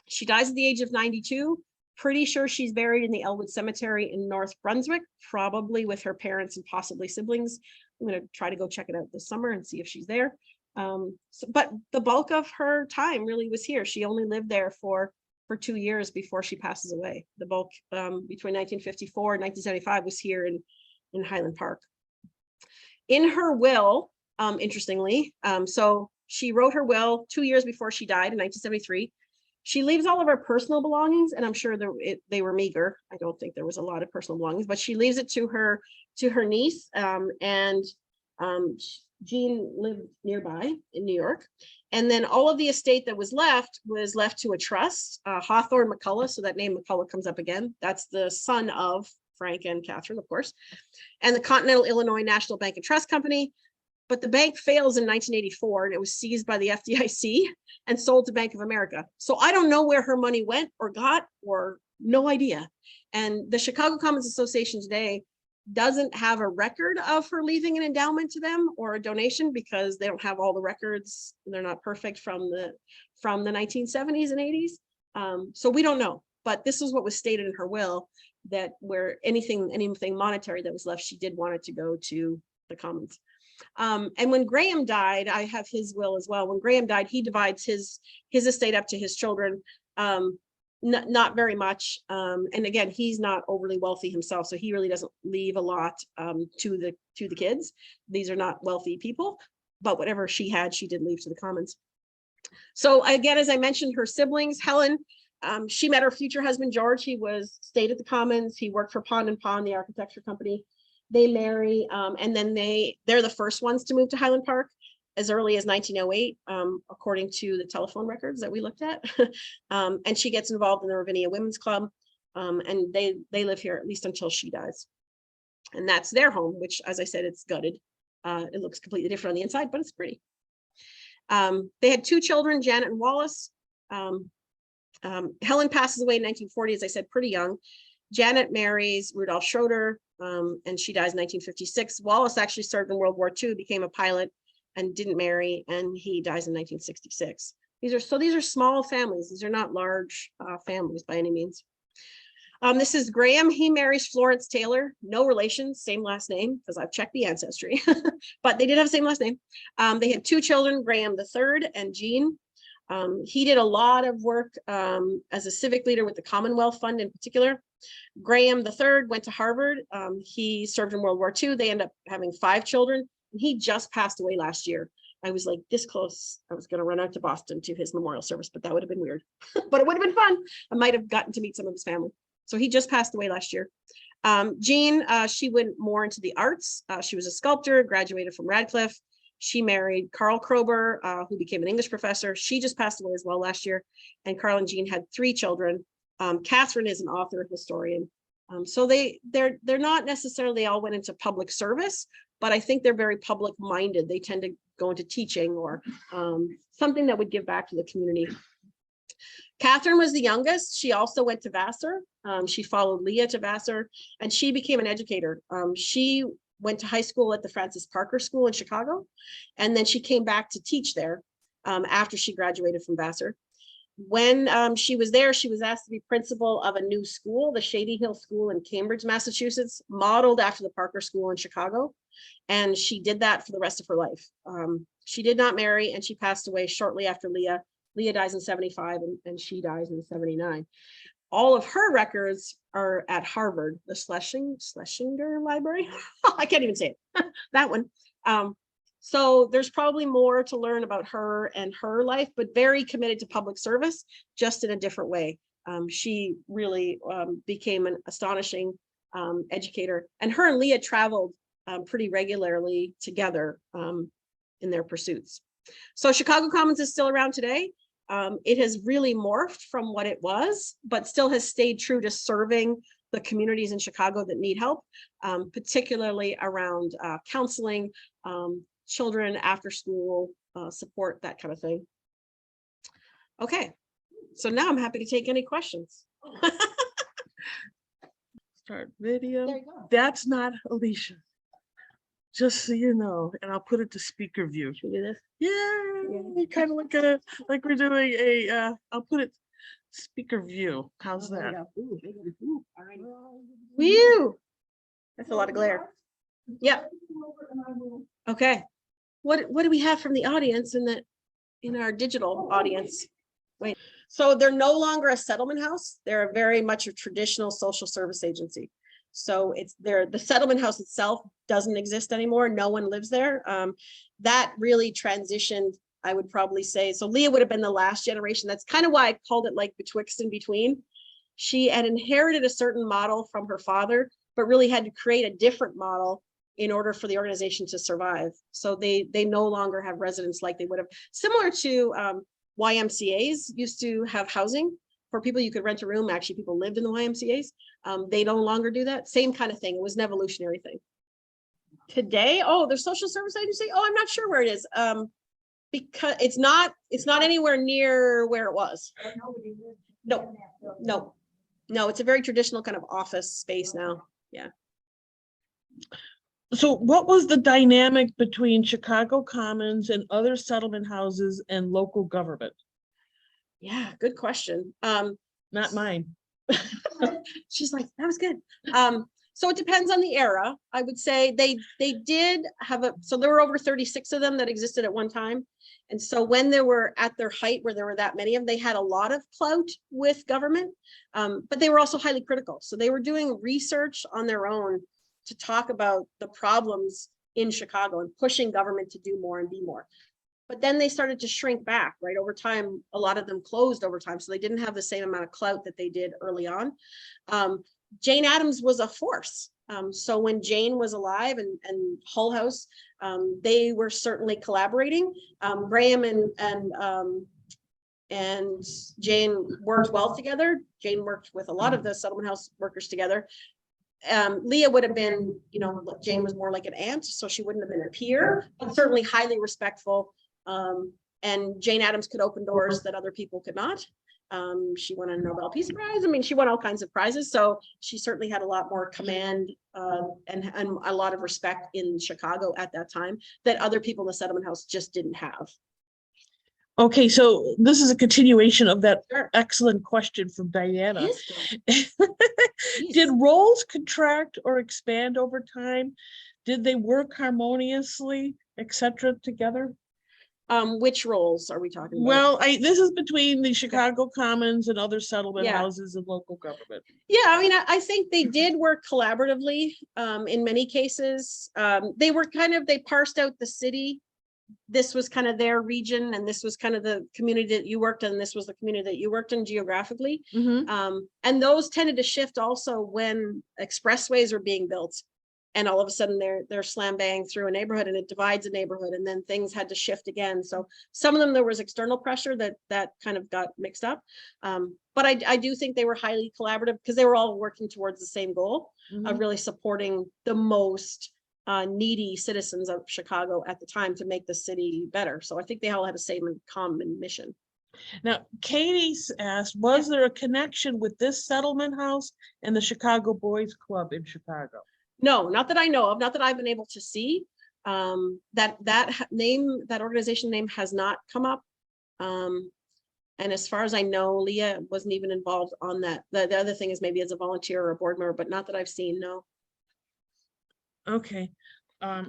She dies at the age of 92. Pretty sure she's buried in the Elwood Cemetery in North Brunswick, probably with her parents and possibly siblings. I'm going to try to go check it out this summer and see if she's there. But the bulk of her time really was here. She only lived there for 2 years before she passes away. The bulk between 1954 and 1975 was here in Highland Park. In her will, interestingly, so she wrote her will 2 years before she died in 1973. She leaves all of her personal belongings, and I'm sure they were meager. I don't think there was a lot of personal belongings, but she leaves it to her niece, and Jean lived nearby in New York. And then all of the estate that was left to a trust, Hawthorne McCulloch. So that name McCulloch comes up again. That's the son of Frank and Katharine, of course, and the Continental Illinois National Bank and Trust Company. But the bank fails in 1984, and it was seized by the FDIC and sold to Bank of America. So I don't know where her money went or got, or no idea. And the Chicago Commons Association today doesn't have a record of her leaving an endowment to them or a donation, because they don't have all the records. They're not perfect from the 1970s and 80s. So we don't know, but this is what was stated in her will, that where anything monetary that was left, she did want it to go to the Commons. And when Graham died, I have his will as well. When Graham died, he divides his estate up to his children. Not very much. And again, he's not overly wealthy himself, so he really doesn't leave a lot to the kids. These are not wealthy people, but whatever she had, she did leave to the Commons. So again, as I mentioned, her siblings, Helen, she met her future husband, George. He stayed at the Commons. He worked for Pond & Pond, the architecture company. They marry, and then they're the first ones to move to Highland Park as early as 1908, according to the telephone records that we looked at. And she gets involved in the Ravinia Women's Club, and they live here at least until she dies. And that's their home, which, as I said, it's gutted. It looks completely different on the inside, but it's pretty. They had 2 children, Janet and Wallace. Helen passes away in 1940, as I said, pretty young. Janet marries Rudolph Schroeder, and she dies in 1956. Wallace actually served in World War II, became a pilot, and didn't marry, and he dies in 1966. These are small families. These are not large families by any means. This is Graham. He marries Florence Taylor, no relation, same last name, because I've checked the ancestry, but they did have the same last name. They had 2 children, Graham III and Jean. He did a lot of work as a civic leader with the Commonwealth Fund in particular. Graham III went to Harvard. He served in World War II. They end up having 5 children. He just passed away last year. I was like this close. I was going to run out to Boston to his memorial service, but that would have been weird. But it would have been fun. I might have gotten to meet some of his family. So he just passed away last year. Jean, she went more into the arts. She was a sculptor, graduated from Radcliffe. She married Carl Kroeber, who became an English professor. She just passed away as well last year. And Carl and Jean had 3 children. Katharine is an author, historian. So they're not necessarily all went into public service, but I think they're very public minded. They tend to go into teaching or something that would give back to the community. Katharine was the youngest. She also went to Vassar. She followed Leah to Vassar, and she became an educator. She went to high school at the Francis Parker School in Chicago, and then she came back to teach there after she graduated from Vassar. When she was there, she was asked to be principal of a new school, the Shady Hill School in Cambridge, Massachusetts, modeled after the Parker School in Chicago. And she did that for the rest of her life. She did not marry, and she passed away shortly after Leah. Leah dies in 75 and she dies in 79. All of her records are at Harvard, the Schlesinger Library. I can't even say it, that one. So there's probably more to learn about her and her life, but very committed to public service, just in a different way. She really became an astonishing educator, and her and Leah traveled pretty regularly together in their pursuits. So Chicago Commons is still around today. It has really morphed from what it was, but still has stayed true to serving the communities in Chicago that need help, particularly around counseling, children after school support, that kind of thing. Okay, so now I'm happy to take any questions. Start video. There you go. That's not Alicia. Just so you know, and I'll put it to speaker view. Should we do this? Yeah, kind of like we're doing I'll put it speaker view. How's Oh, there that? you go. Ooh, all right. Woo! That's a lot of glare. Yep. Okay. What do we have from the audience in our digital audience? Wait. So they're no longer a settlement house. They're very much a traditional social service agency. So the settlement house itself doesn't exist anymore. No one lives there. That really transitioned, I would probably say. So Leah would have been the last generation. That's kind of why I called it like betwixt and between. She had inherited a certain model from her father, but really had to create a different model in order for the organization to survive. So they no longer have residents like they would have. Similar to YMCAs used to have housing for people. You could rent a room. Actually, people lived in the YMCAs. They no longer do that. Same kind of thing. It was an evolutionary thing. Today, oh, there's social service agency. Oh, I'm not sure where it is. Because it's not anywhere near where it was. No, it's a very traditional kind of office space now. Yeah. So what was the dynamic between Chicago Commons and other settlement houses and local government? Yeah, good question. Not mine. She's like, that was good. So it depends on the era. I would say they did have so there were over 36 of them that existed at one time. And so when they were at their height, where there were that many of them, they had a lot of clout with government, but they were also highly critical. So they were doing research on their own to talk about the problems in Chicago and pushing government to do more and be more. But then they started to shrink back, right? Over time, a lot of them closed over time. So they didn't have the same amount of clout that they did early on. Jane Addams was a force. So when Jane was alive and Hull House, they were certainly collaborating. Graham and Jane worked well together. Jane worked with a lot of the settlement house workers together. Leah would have been, Jane was more like an aunt, so she wouldn't have been a peer, but certainly highly respectful. And Jane Addams could open doors that other people could not. She won a Nobel Peace Prize. I mean, she won all kinds of prizes. So she certainly had a lot more command and a lot of respect in Chicago at that time that other people in the settlement house just didn't have. Okay, so this is a continuation of that excellent question from Diana. Did roles contract or expand over time? Did they work harmoniously, etc., together? Which roles are we talking about? Well, this is between the Chicago Commons and other settlement houses and local government. Yeah, I mean, I think they did work collaboratively in many cases. They parsed out the city. This was kind of their region, and this was kind of the community that you worked in, and this was the community that you worked in geographically. Mm-hmm. And those tended to shift also when expressways were being built. And all of a sudden they're slam bang through a neighborhood, and it divides a neighborhood, and then things had to shift again. So some of them, there was external pressure that kind of got mixed up. But I do think they were highly collaborative because they were all working towards the same goal of really supporting the most needy citizens of Chicago at the time to make the city better. So I think they all had the same common mission. Now, Katie asked, was there a connection with this settlement house and the Chicago Boys Club in Chicago? No, not that I know of, not that I've been able to see. That organization name has not come up. And as far as I know, Leah wasn't even involved on that. The other thing is maybe as a volunteer or a board member, but not that I've seen, no. Okay. I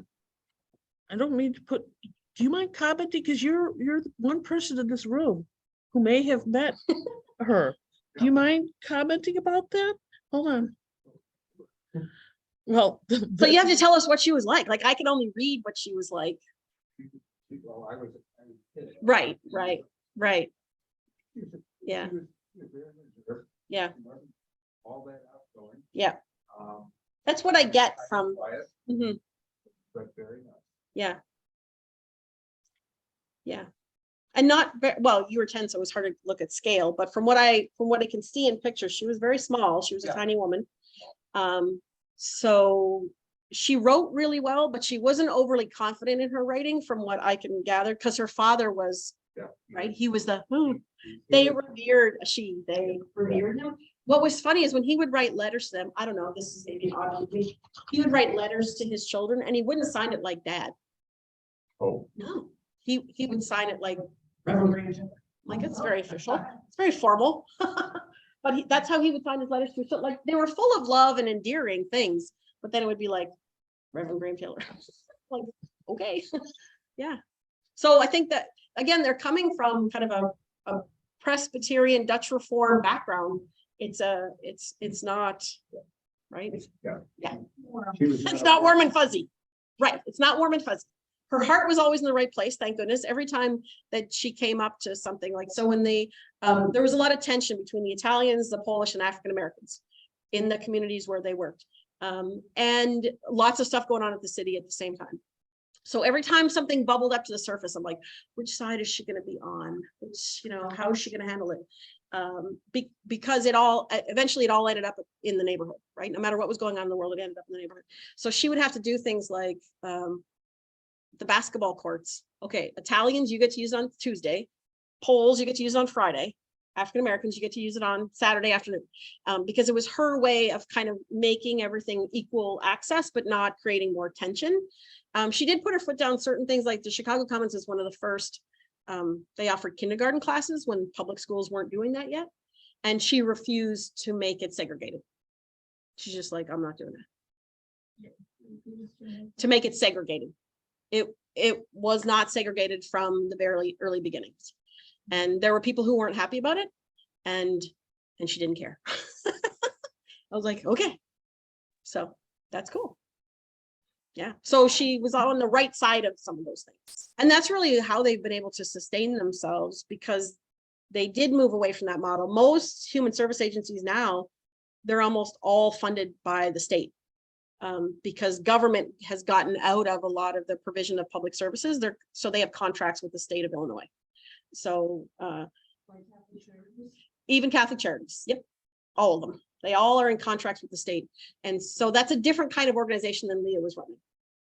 don't mean to put, do you mind commenting? Because you're the one person in this room who may have met her. Do you mind commenting about that? Hold on. Well, so you have to tell us what she was like. Like, I can only read what she was like. Well, I was right. Yeah. Yeah. All that outgoing. Yeah. That's what I get from. Quiet, but very nice. Yeah. Yeah. And not well, you were 10, so it was hard to look at scale, but from what I can see in pictures, she was very small. She was a tiny woman. So she wrote really well, but she wasn't overly confident in her writing from what I can gather, because her father was right. He was the they revered him. what was funny is when he would write letters to them, I don't know, this is maybe odd, he would write letters to his children and he wouldn't sign it like dad. Oh, No, he would sign it like Reverend Graham Taylor. Like, it's very official, it's very formal. But that's how he would sign his letters to. So like they were full of love and endearing things, but then it would be like Reverend Graham Taylor. Like, okay. Yeah. So I think that again, they're coming from kind of a Presbyterian Dutch Reform background. It's not right. yeah. Yeah. She was It's not warm and fuzzy. Right. It's not warm and fuzzy. Her heart was always in the right place, thank goodness. Every time that she came up to something like, so when they, there was a lot of tension between the Italians, the Polish and African Americans in the communities where they worked. And lots of stuff going on at the city at the same time. So every time something bubbled up to the surface, I'm like, which side is she going to be on? Which, how is she going to handle it? Because eventually it all ended up in the neighborhood, right? No matter what was going on in the world, it ended up in the neighborhood. So she would have to do things like, the basketball courts. Okay, Italians, you get to use it on Tuesday. Poles, you get to use it on Friday. African Americans, you get to use it on Saturday afternoon. Because it was her way of kind of making everything equal access, but not creating more tension. She did put her foot down certain things, like the Chicago Commons is one of the first, they offered kindergarten classes when public schools weren't doing that yet. And she refused to make it segregated. She's just like, I'm not doing that. To make it segregated. It was not segregated from the very early beginnings. And there were people who weren't happy about it. And she didn't care. I was like, okay, so that's cool. Yeah. So she was on the right side of some of those things. And that's really how they've been able to sustain themselves, because they did move away from that model. Most human service agencies now, they're almost all funded by the state. Because government has gotten out of a lot of the provision of public services. So they have contracts with the state of Illinois. So even Catholic charities, yep, all of them. They all are in contracts with the state. And so that's a different kind of organization than Leah was running.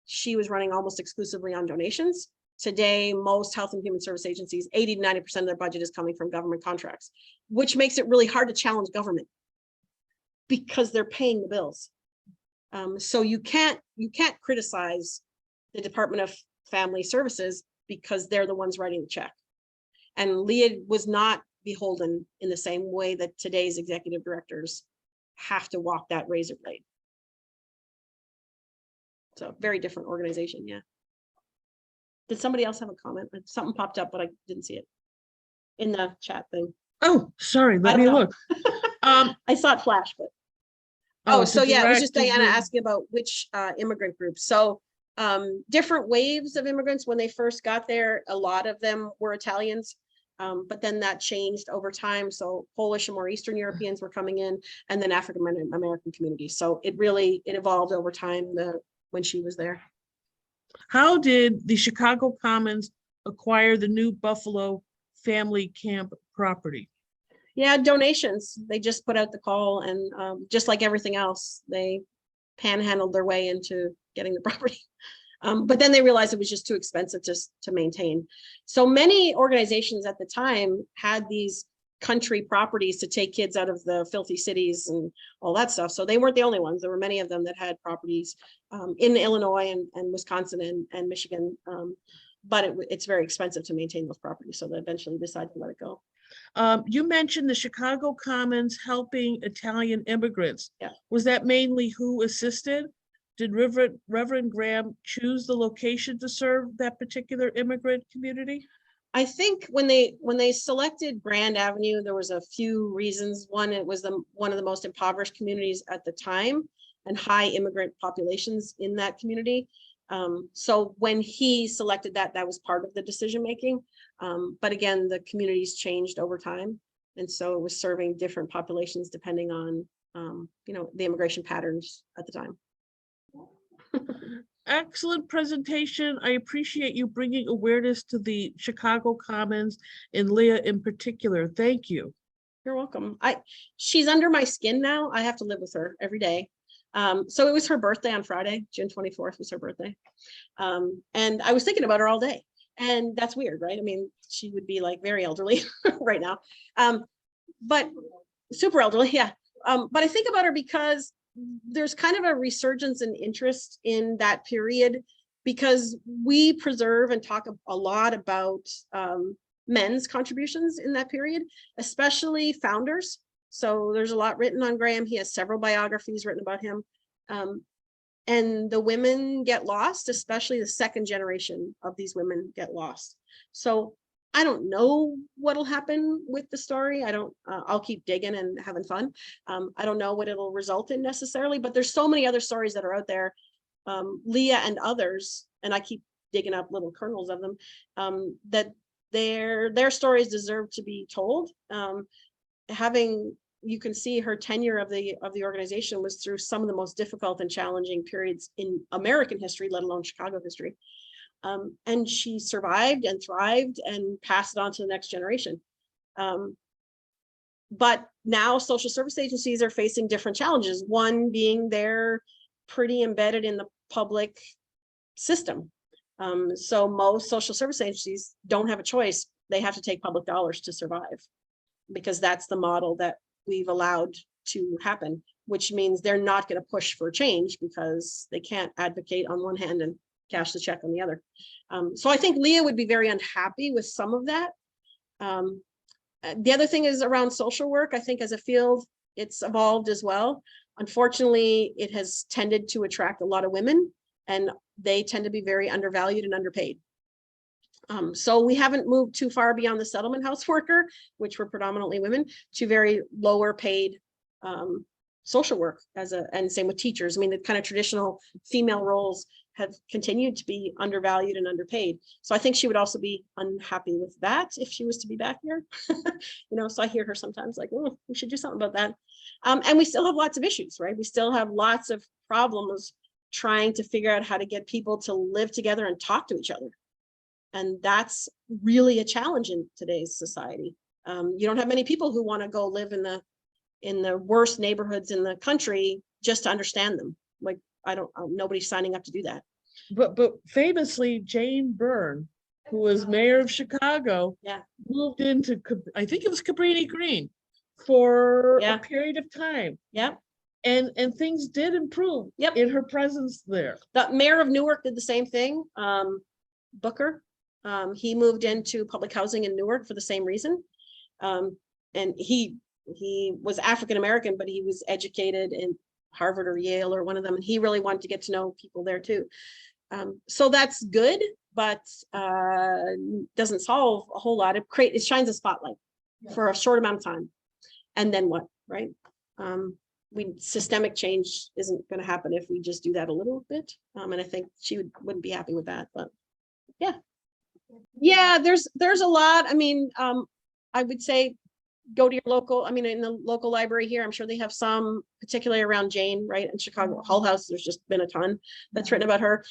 She was running almost exclusively on donations. Today, most health and human service agencies, 80 to 90% of their budget is coming from government contracts, which makes it really hard to challenge government because they're paying the bills. So you can't criticize the Department of Family Services because they're the ones writing the check. And Leah was not beholden in the same way that today's executive directors have to walk that razor blade. So very different organization, yeah. Did somebody else have a comment? Something popped up, but I didn't see it in the chat thing. Oh, sorry, let me look. I saw it flash, but. Oh, so yeah, it was just Diana asking about which immigrant groups. So different waves of immigrants when they first got there, a lot of them were Italians, but then that changed over time. So Polish and more Eastern Europeans were coming in, and then African American communities. So it evolved over time when she was there. How did the Chicago Commons acquire the new Buffalo family camp property? Yeah, donations. They just put out the call, and just like everything else, they panhandled their way into getting the property. But then they realized it was just too expensive to maintain. So many organizations at the time had these country properties to take kids out of the filthy cities and all that stuff. So they weren't the only ones. There were many of them that had properties in Illinois and Wisconsin and Michigan. But it's very expensive to maintain those properties. So they eventually decided to let it go. You mentioned the Chicago Commons helping Italian immigrants. Yeah. Was that mainly who assisted? Did Reverend Graham choose the location to serve that particular immigrant community? I think when they selected Grand Avenue, there was a few reasons. One, it was one of the most impoverished communities at the time and high immigrant populations in that community. So when he selected that was part of the decision making. But again, the communities changed over time. And so it was serving different populations depending on, the immigration patterns at the time. Excellent presentation. I appreciate you bringing awareness to the Chicago Commons and Leah in particular. Thank you. You're welcome. She's under my skin now. I have to live with her every day. So it was her birthday on Friday, June 24th was her birthday. And I was thinking about her all day. And that's weird, right? I mean, she would be like very elderly right now. But super elderly, yeah. but I think about her because there's kind of a resurgence in interest in that period, because we preserve and talk a lot about men's contributions in that period, especially founders. So there's a lot written on Graham. He has several biographies written about him. And the women get lost, especially the second generation of these women get lost. So I don't know what'll happen with the story. I don't, I'll keep digging and having fun. I don't know what it'll result in necessarily, but there's so many other stories that are out there. Leah and others, and I keep digging up little kernels of them, that their stories deserve to be told. You can see her tenure of the organization was through some of the most difficult and challenging periods in American history, let alone Chicago history. And she survived and thrived and passed it on to the next generation. But now social service agencies are facing different challenges. One being they're pretty embedded in the public system. So most social service agencies don't have a choice. They have to take public dollars to survive, because that's the model that we've allowed to happen, which means they're not going to push for change because they can't advocate on one hand and cash the check on the other. So I think Leah would be very unhappy with some of that. The other thing is around social work. I think as a field, it's evolved as well. Unfortunately, it has tended to attract a lot of women, and they tend to be very undervalued and underpaid. So we haven't moved too far beyond the settlement house worker, which were predominantly women, to very lower paid social work and same with teachers. I mean, the kind of traditional female roles have continued to be undervalued and underpaid. So I think she would also be unhappy with that if she was to be back here. So I hear her sometimes like, oh, we should do something about that. And we still have lots of issues, right? We still have lots of problems trying to figure out how to get people to live together and talk to each other. And that's really a challenge in today's society. You don't have many people who want to go live in the worst neighborhoods in the country just to understand them. Like, nobody's signing up to do that. But famously, Jane Byrne, who was mayor of Chicago, moved into, I think it was Cabrini Green, for a period of time. Yeah. And things did improve in her presence there. The mayor of Newark did the same thing. Booker, he moved into public housing in Newark for the same reason. And he was African-American, but he was educated in Harvard or Yale or one of them. And he really wanted to get to know people there too. So that's good, but doesn't solve a whole lot. It shines a spotlight for a short amount of time. And then what, right? Systemic change isn't going to happen if we just do that a little bit. And I think she wouldn't be happy with that, but yeah, there's a lot. I mean, I would say go to your local, I mean, in the local library here, I'm sure they have some, particularly around Jane, right? In Chicago, Hull House, there's just been a ton that's written about her.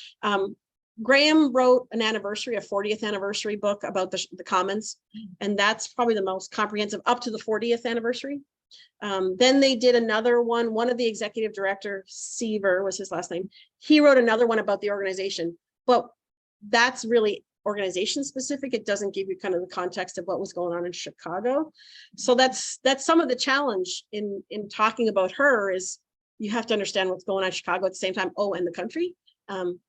Graham wrote an anniversary, a 40th anniversary book about the Commons, and that's probably the most comprehensive up to the 40th anniversary. Then they did another one of the executive director, Seaver was his last name. He wrote another one about the organization, but that's really organization specific. It doesn't give you kind of the context of what was going on in Chicago. So that's some of the challenge in talking about her, is you have to understand what's going on in Chicago at the same time, and the country. And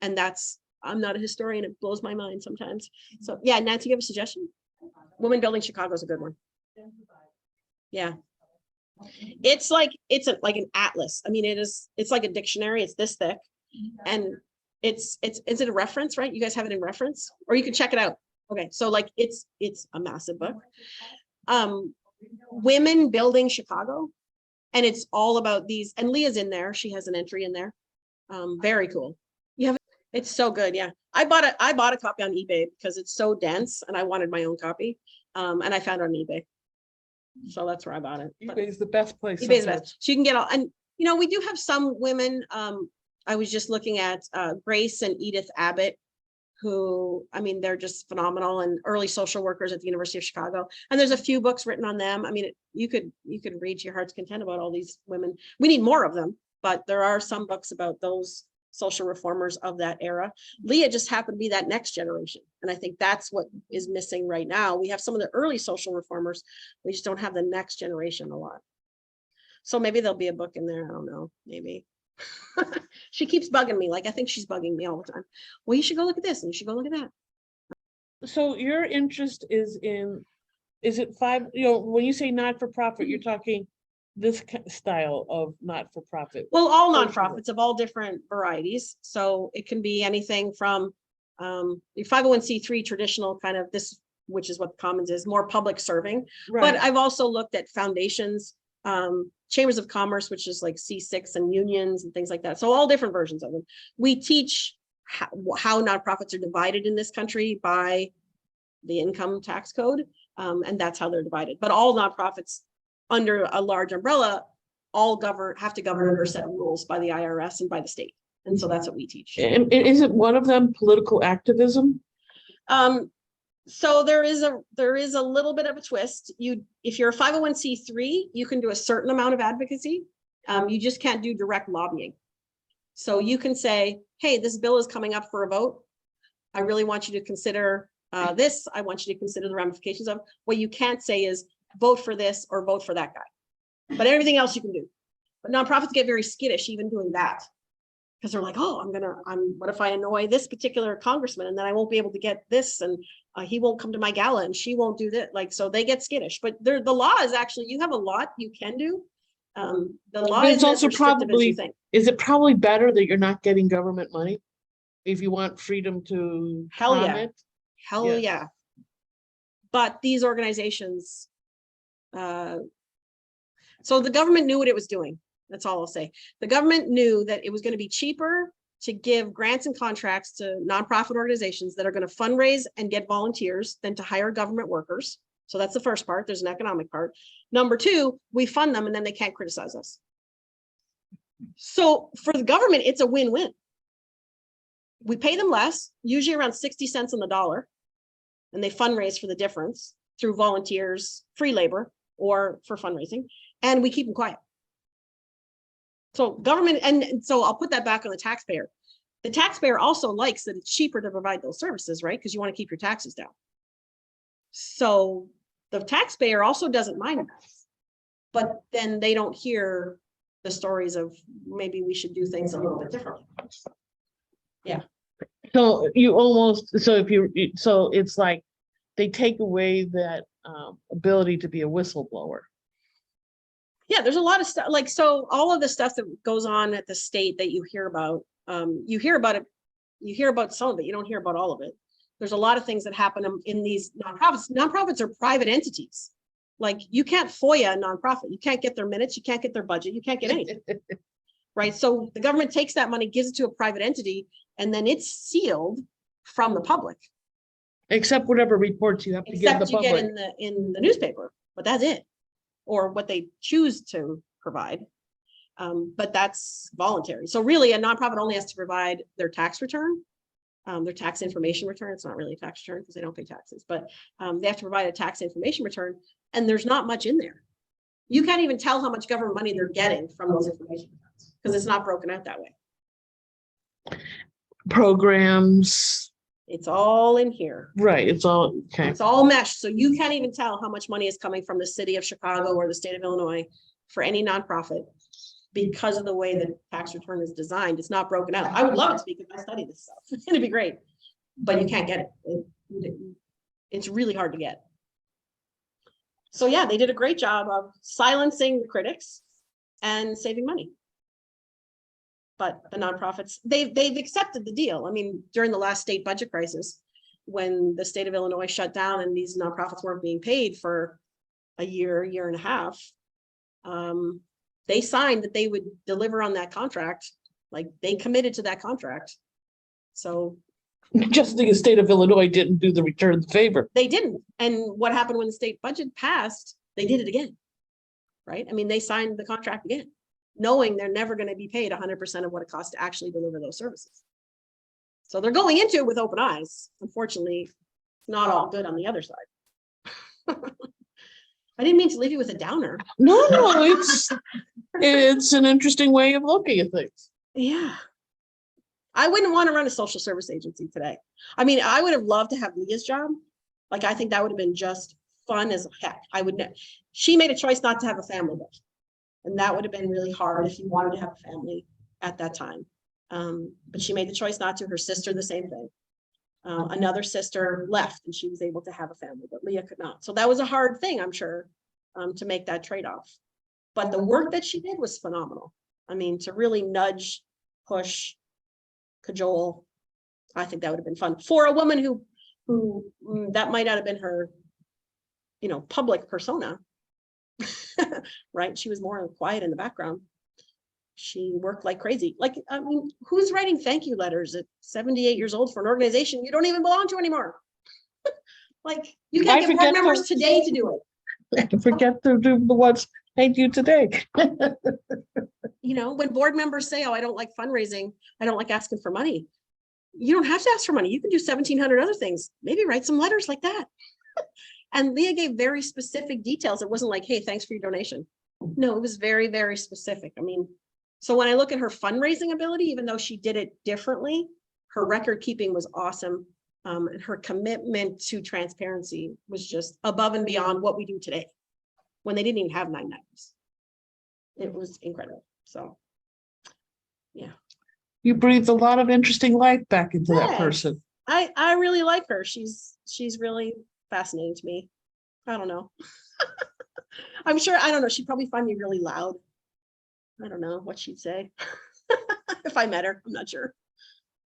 I'm not a historian, it blows my mind sometimes. So yeah, Nancy, you have a suggestion? Women Building Chicago is a good one. Yeah. It's like an atlas. I mean, it's like a dictionary. It's this thick, and is it a reference, right? You guys have it in reference, or you can check it out. Okay, so like it's a massive book. Women Building Chicago, and it's all about these. And Leah's in there. She has an entry in there. Very cool. You have it. It's so good. Yeah, I bought a copy on eBay because it's so dense, and I wanted my own copy. And I found it on eBay. So that's where I bought it. eBay is the best place. eBay is the best. So you can get all, and we do have some women. I was just looking at Grace and Edith Abbott, who, I mean, they're just phenomenal, and early social workers at the University of Chicago. And there's a few books written on them. I mean, you could read to your heart's content about all these women. We need more of them, but there are some books about those social reformers of that era. Leah just happened to be that next generation. And I think that's what is missing right now. We have some of the early social reformers. We just don't have the next generation a lot. So maybe there'll be a book in there. I don't know, maybe. She keeps bugging me. Like, I think she's bugging me all the time. Well, you should go look at this and you should go look at that. So your interest is in, is it when you say not-for-profit, you're talking this style of not-for-profit? Well, all First of all. nonprofits of all different varieties. So it can be anything from your 501c3 traditional kind of this, which is what the Commons is, more public serving. But I've also looked at foundations, chambers of commerce, which is like C6, and unions and things like that. So all different versions of them. We teach how nonprofits are divided in this country by the income tax code. And that's how they're divided. But all nonprofits under a large umbrella all have to govern under a set of rules by the IRS and by the state. And so that's what we teach. And isn't one of them political activism? So there is a little bit of a twist. If you're a 501c3, you can do a certain amount of advocacy. You just can't do direct lobbying. So you can say, hey, this bill is coming up for a vote. I really want you to consider this. I want you to consider the ramifications of. What you can't say is vote for this or vote for that guy. But everything else you can do. But nonprofits get very skittish even doing that. Because they're like, oh, what if I annoy this particular congressman and then I won't be able to get this, and he won't come to my gala and she won't do that. Like, so they get skittish. But the law is actually, you have a lot you can do. The law is also probably, is it probably better that you're not getting government money if you want freedom to comment? Hell yeah. But these organizations, so the government knew what it was doing. That's all I'll say. The government knew that it was going to be cheaper to give grants and contracts to nonprofit organizations that are going to fundraise and get volunteers than to hire government workers. So that's the first part. There's an economic part. Number two, we fund them and then they can't criticize us. So for the government, it's a win-win. We pay them less, usually around 60 cents on the dollar, and they fundraise for the difference through volunteers, free labor, or for fundraising, and we keep them quiet. So government, and so I'll put that back on the taxpayer. The taxpayer also likes that it's cheaper to provide those services, right? Because you want to keep your taxes down. So the taxpayer also doesn't mind that, but then they don't hear the stories of maybe we should do things a little bit differently. Yeah. So you almost, so it's like they take away that ability to be a whistleblower. Yeah, there's a lot of stuff, like, so all of the stuff that goes on at the state that you hear about it, you hear about some of it, you don't hear about all of it. There's a lot of things that happen in these nonprofits. Nonprofits are private entities. Like, you can't FOIA a nonprofit. You can't get their minutes, you can't get their budget, you can't get anything. Right? So the government takes that money, gives it to a private entity, and then it's sealed from the public. Except whatever reports you have to give the public. Except you get in the newspaper, but that's it. Or what they choose to provide. But that's voluntary. So really a nonprofit only has to provide their tax return, their tax information return. It's not really a tax return because they don't pay taxes, but they have to provide a tax information return, and there's not much in there. You can't even tell how much government money they're getting from those information returns because it's not broken out that way. Programs. It's all in here. Right. It's all okay. It's all meshed. So you can't even tell how much money is coming from the city of Chicago or the state of Illinois for any nonprofit because of the way the tax return is designed. It's not broken out. I would love it to be because I study this stuff. It'd be great, but you can't get it. It's really hard to get. So yeah, they did a great job of silencing the critics and saving money. But the nonprofits, they've accepted the deal. I mean, during the last state budget crisis, when the state of Illinois shut down and these nonprofits weren't being paid for a year and a half, they signed that they would deliver on that contract. Like, they committed to that contract. So just the state of Illinois didn't do the return favor. They didn't. And what happened when the state budget passed? They did it again, right? I mean, they signed the contract again, knowing they're never going to be paid 100% of what it costs to actually deliver those services. So they're going into it with open eyes. Unfortunately, it's not all good on the other side. I didn't mean to leave you with a downer. No, it's an interesting way of looking at things. Yeah. I wouldn't want to run a social service agency today. I mean, I would have loved to have Leah's job. Like, I think that would have been just fun as heck. She made a choice not to have a family, And that would have been really hard if you wanted to have a family at that time. But she made the choice not to. Her sister, the same thing. Another sister left and she was able to have a family, but Leah could not. So that was a hard thing, I'm sure, to make that trade-off. But the work that she did was phenomenal. I mean, to really nudge, push, cajole, I think that would have been fun for a woman who that might not have been her, public persona, right? She was more quiet in the background. She worked like crazy. Like, I mean, who's writing thank you letters at 78 years old for an organization you don't even belong to anymore? Like, you can't get board members today to do it. I forget to do the ones thank you today. When board members say, oh, I don't like fundraising, I don't like asking for money. You don't have to ask for money. You can do 1,700 other things. Maybe write some letters like that. And Leah gave very specific details. It wasn't like, hey, thanks for your donation. No, it was very, very specific. I mean, so when I look at her fundraising ability, even though she did it differently, her record keeping was awesome. And her commitment to transparency was just above and beyond what we do today, when they didn't even have 9 items. It was incredible. So, yeah. You breathed a lot of interesting life back into that person. I really like her. She's really fascinating to me. I don't know. I'm sure, I don't know. She'd probably find me really loud. I don't know what she'd say. If I met her, I'm not sure.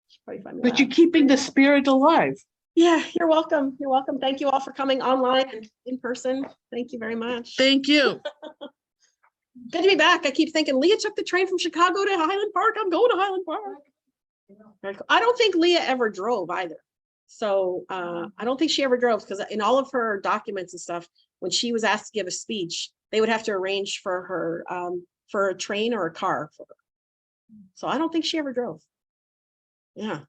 She'd probably find me But loud. you're keeping the spirit alive. Yeah, you're welcome. You're welcome. Thank you all for coming online and in person. Thank you very much. Thank you. Good to be back. I keep thinking Leah took the train from Chicago to Highland Park. I'm going to Highland Park. I don't think Leah ever drove either. So I don't think she ever drove, because in all of her documents and stuff, when she was asked to give a speech, they would have to arrange for her for a train or a car for her. So I don't think she ever drove. Yeah.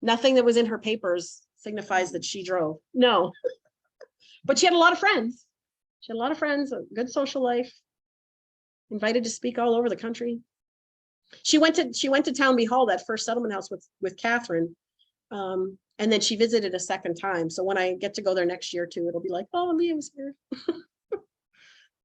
Nothing that was in her papers signifies that she drove. No. But she had a lot of friends. She had a lot of friends, a good social life, invited to speak all over the country. She went to Townby Hall, that first settlement house with Katharine. And then she visited a second time. So when I get to go there next year too, it'll be like, oh, Leah was here.